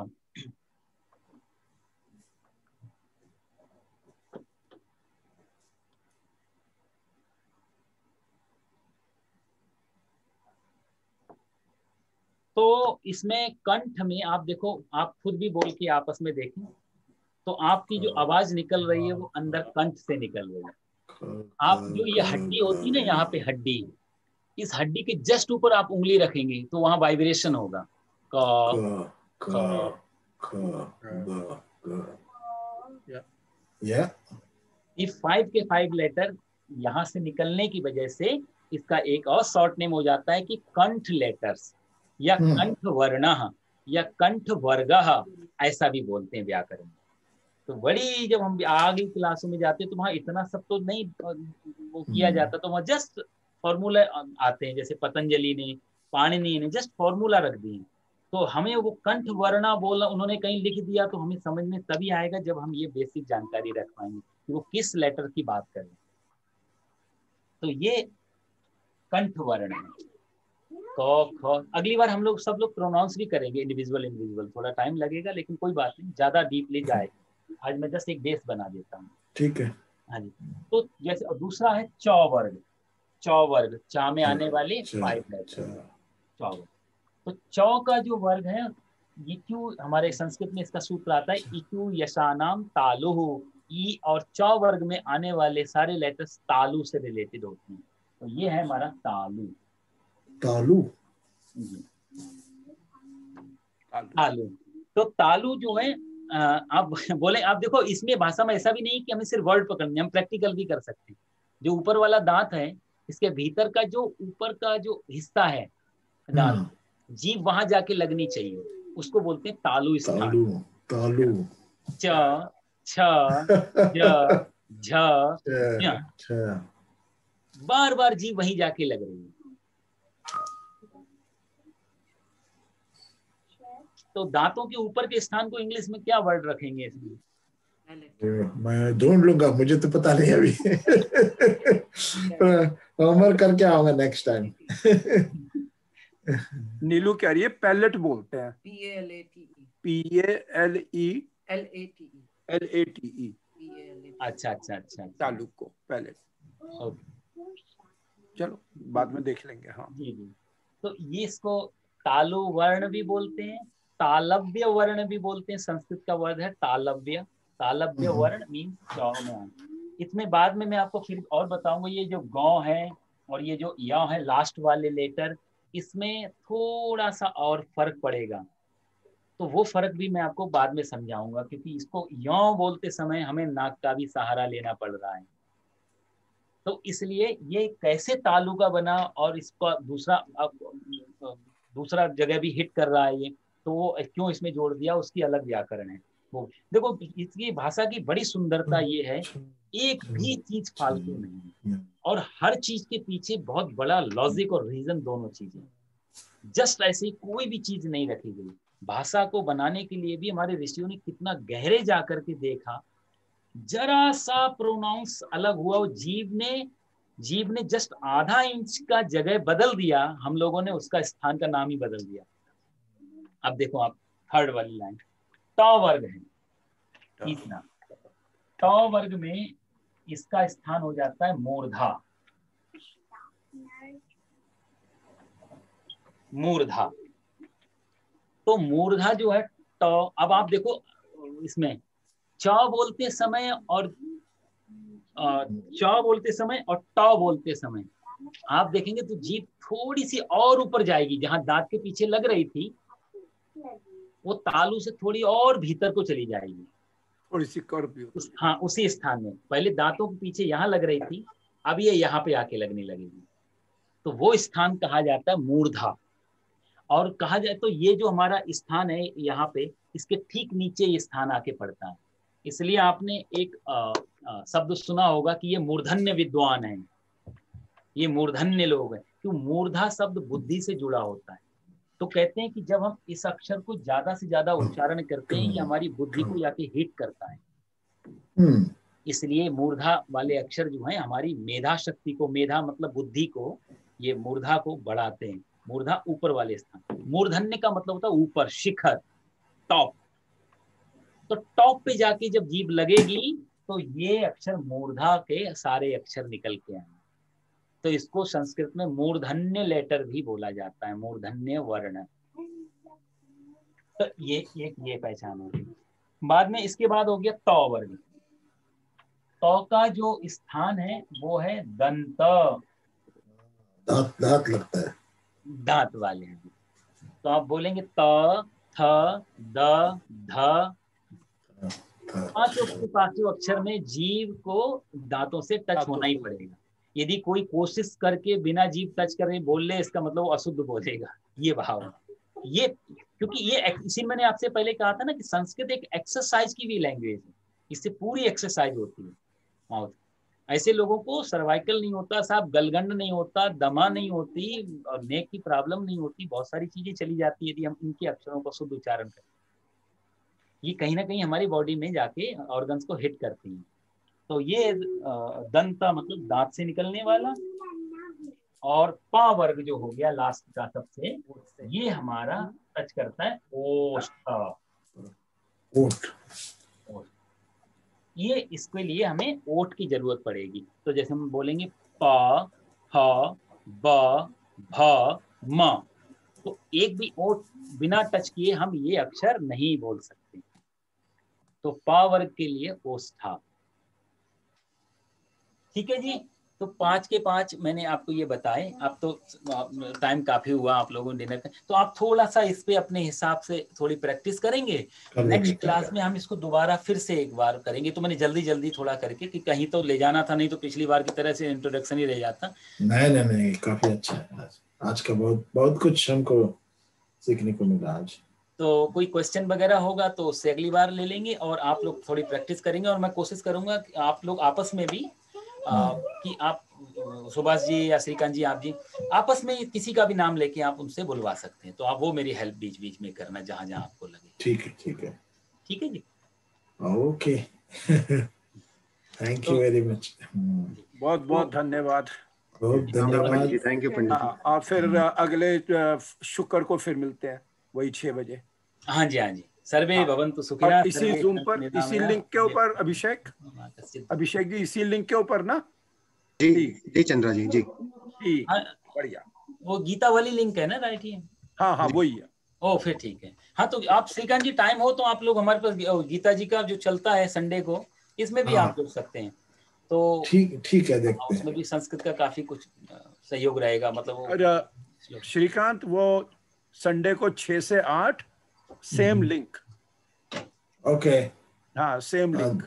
तो इसमें कंठ में आप देखो, आप खुद भी बोल के आपस में देखें, तो आपकी जो आवाज निकल रही है वो अंदर कंठ से निकल रही है। आप जो ये हड्डी होती है ना, यहाँ पे हड्डी, इस हड्डी के जस्ट ऊपर आप उंगली रखेंगे तो वहां वाइब्रेशन होगा। ये 5 के 5 लेटर यहाँ से निकलने की वजह से इसका एक और शॉर्ट नेम हो जाता है कि कंठ लेटर्स, या कंठ वर्ण, या कंठ वर्ग, ऐसा भी बोलते हैं व्याकरण। तो बड़ी जब हम आगे क्लासों में जाते हैं तो वहाँ इतना सब तो नहीं वो किया जाता, तो वहाँ जस्ट फॉर्मूला आते हैं, जैसे पतंजलि ने, पाणिनि ने जस्ट फॉर्मूला रख दिए। तो हमें वो कंठ वर्ण बोलना उन्होंने कहीं लिख दिया, तो हमें समझ में तभी आएगा जब हम ये बेसिक जानकारी रख पाएंगे कि वो किस लेटर की बात कर रहे हैं। तो ये कंठ वर्ण है। क ख। अगली बार हम लोग सब लोग प्रोनाउंस भी करेंगे इंडिविजुअल इंडिविजुअल, थोड़ा टाइम लगेगा लेकिन कोई बात नहीं, ज्यादा डीपली जाए। आज मैं जस्ट एक बेस बना देता हूँ। ठीक है। हाँ जी। तो जैसे और दूसरा है चौ वर्ग। चौ वर्ग, चा में आने वाले 5 लेटर चौ वर्ग। तो चौ का जो वर्ग है, इक्यू, हमारे संस्कृत में इसका सूत्र आता है इक्यू यशानाम तालु। ई और चौ वर्ग में आने वाले सारे लेटर्स तालु से रिलेटेड होते हैं। तो ये है हमारा तालु। तालु। तालु। तो तालु जो है, आप बोले, आप देखो इसमें भाषा में ऐसा भी नहीं कि हमें सिर्फ वर्ड पकड़ने, हम प्रैक्टिकल भी कर सकते हैं। जो ऊपर वाला दांत है, इसके भीतर का जो ऊपर का जो हिस्सा है दांत, जीभ वहां जाके लगनी चाहिए, उसको बोलते हैं तालु स्थान। तालु। तालु। च, छ, ज, झ, ञ। बार बार जीभ वहीं जाके लग रही है। तो दांतों के ऊपर के स्थान को इंग्लिश में क्या वर्ड रखेंगे इसमें? मैं ढूंढ लूंगा, मुझे तो पता नहीं अभी। होमवर्क करके आऊंगा नेक्स्ट टाइम। नीलू कह रही है पैलेट बोलते हैं। PALELATE। अच्छा अच्छा अच्छा, तालु को पैलेट। चलो बाद में देख लेंगे। हाँ जी जी। तो ये इसको तालु वर्ण भी बोलते हैं, तालव्य वर्ण भी बोलते हैं। संस्कृत का वर्ड है तालव्य। तालव्य वर्ण मीन्स चौ में आना। इसमें बाद में मैं आपको फिर और बताऊंगा, ये जो गौ है और ये जो या है लास्ट वाले लेटर, इसमें थोड़ा सा और फर्क पड़ेगा। तो वो फर्क भी मैं आपको बाद में समझाऊंगा, क्योंकि इसको यों बोलते समय हमें नाक का भी सहारा लेना पड़ रहा है। तो इसलिए ये कैसे तालु का बना और इसका दूसरा जगह भी हिट कर रहा है ये, तो वो क्यों इसमें जोड़ दिया, उसकी अलग व्याकरण है। वो देखो, इसकी भाषा की बड़ी सुंदरता ये है, एक भी चीज फालतू नहीं है और हर चीज के पीछे बहुत बड़ा लॉजिक और रीजन, दोनों चीजें। जस्ट ऐसे ही कोई भी चीज नहीं रखी गई। भाषा को बनाने के लिए भी हमारे ऋषियों ने कितना गहरे जाकर के देखा। जरा सा प्रोनाउंस अलग हुआ, वो जीव ने जस्ट आधा इंच का जगह बदल दिया, हम लोगों ने उसका स्थान का नाम ही बदल दिया। अब देखो आप थर्ड वाली लाइन, ट वर्ग है तीसरा। ट वर्ग में इसका स्थान हो जाता है मूर्धा। मूर्धा। तो मूर्धा जो है ट, अब आप देखो इसमें च बोलते समय और च बोलते समय और ट बोलते समय आप देखेंगे तो जीभ थोड़ी सी और ऊपर जाएगी, जहां दांत के पीछे लग रही थी वो तालु से थोड़ी और भीतर को चली जाएगी, थोड़ी सी कर्व। हाँ, उसी स्थान में। पहले दांतों के पीछे यहाँ लग रही थी, अब ये यहाँ पे आके लगने लगेगी। तो वो स्थान कहा जाता है मूर्धा। और कहा जाए तो ये जो हमारा स्थान है यहाँ पे, इसके ठीक नीचे ये स्थान आके पड़ता है। इसलिए आपने एक शब्द सुना होगा कि ये मूर्धन्य विद्वान है, ये मूर्धन्य लोग हैं, क्यों? मूर्धा शब्द बुद्धि से जुड़ा होता है। तो कहते हैं कि जब हम इस अक्षर को ज्यादा से ज्यादा उच्चारण करते हैं, ये हमारी बुद्धि को जाके हिट करता है। इसलिए मूर्धा वाले अक्षर जो हैं हमारी मेधा शक्ति को, मेधा मतलब बुद्धि को, ये मूर्धा को बढ़ाते हैं। मूर्धा ऊपर वाले स्थान। मूर्धन्य का मतलब होता है ऊपर, शिखर, टॉप। तो टॉप पे जाके जब जीभ लगेगी तो ये अक्षर मूर्धा के सारे अक्षर निकल के आए। तो इसको संस्कृत में मूर्धन्य लेटर भी बोला जाता है, मूर्धन्य वर्ण। तो ये पहचान होगी। बाद में इसके बाद हो गया तौ वर्ग। तौ का जो स्थान है वो है दंत। दांत लगता है, दांत वाले हैं। तो आप बोलेंगे त, थ, द, ध। पांचों अक्षर में जीभ को दांतों से टच होना ही पड़ेगा। यदि कोई कोशिश करके बिना जीभ टच करे बोल ले, इसका मतलब वो अशुद्ध बोलेगा। ये भाव है। ये क्योंकि ये इसी मैंने आपसे पहले कहा था ना कि संस्कृत एक एक्सरसाइज की भी लैंग्वेज है। इससे पूरी एक्सरसाइज होती है माउथ। ऐसे लोगों को सर्वाइकल नहीं होता साहब, गलगंड नहीं होता, दमा नहीं होती और नेक की प्रॉब्लम नहीं होती, बहुत सारी चीजें चली जाती है यदि हम इनके अक्षरों को शुद्ध उच्चारण करें। ये कहीं ना कहीं हमारी बॉडी में जाके ऑर्गन्स को हिट करती हैं। तो ये दंता मतलब दांत से निकलने वाला, और पा वर्ग जो हो गया लास्ट का सबसे, ये हमारा टच करता है ओष्ठ। ओठ। ये इसके लिए हमें ओठ की जरूरत पड़ेगी। तो जैसे हम बोलेंगे प, ह, ब, भ, म, तो एक भी ओठ बिना टच किए हम ये अक्षर नहीं बोल सकते। तो पा वर्ग के लिए ओष्ठा। ठीक है जी। तो 5 के 5 मैंने आपको ये बताए। अब तो टाइम काफी हुआ आप लोगों ने डिनर का, तो आप थोड़ा सा इस पे अपने हिसाब से थोड़ी प्रैक्टिस करेंगे। नेक्स्ट क्लास में हम इसको दोबारा फिर से एक बार करेंगे। तो मैंने जल्दी जल्दी थोड़ा करके कि कहीं तो ले जाना था, नहीं तो पिछली बार की तरह से इंट्रोडक्शन ही रह जाता। नहीं, काफी अच्छा है। आज का बहुत कुछ हमको सीखने को मिला आज। तो कोई क्वेश्चन वगैरह होगा तो उससे अगली बार ले लेंगे, और आप लोग थोड़ी प्रैक्टिस करेंगे। और मैं कोशिश करूंगा कि आप लोग आपस में भी कि आप सुभाष जी या श्रीकांत जी, आप जी आपस में किसी का भी नाम लेके आप उनसे बुलवा सकते हैं। तो आप वो मेरी हेल्प बीच बीच में करना जहां जहां आपको लगे। ठीक है ठीक है जी। Okay. Thank you very much. बहुत बहुत धन्यवाद। बहुत धन्यवाद। Thank you Pandit ji. और फिर अगले शुक्र को फिर मिलते हैं वही 6 बजे। हाँ जी। सर्वे भवन्तु सुखिनः। और इसी जूम पर, इसी लिंक के ऊपर अभिषेक जी, इसी लिंक के ऊपर ना? जी चंद्रा जी। ठीक, बढ़िया। वो गीता वाली लिंक है ना, राइट? ये हाँ वही है। ओ फिर ठीक है। हाँ तो आप श्रीकांत जी टाइम हो तो आप लोग हमारे पास गीता जी का जो चलता है संडे को, इसमें भी आप जुड़ सकते हैं। तो ठीक है, देखते हैं। उसमें भी संस्कृत का काफी कुछ सहयोग रहेगा। मतलब श्रीकांत वो संडे को 6 से 8 सेम लिंक। ओके। हाँ सेम लिंक।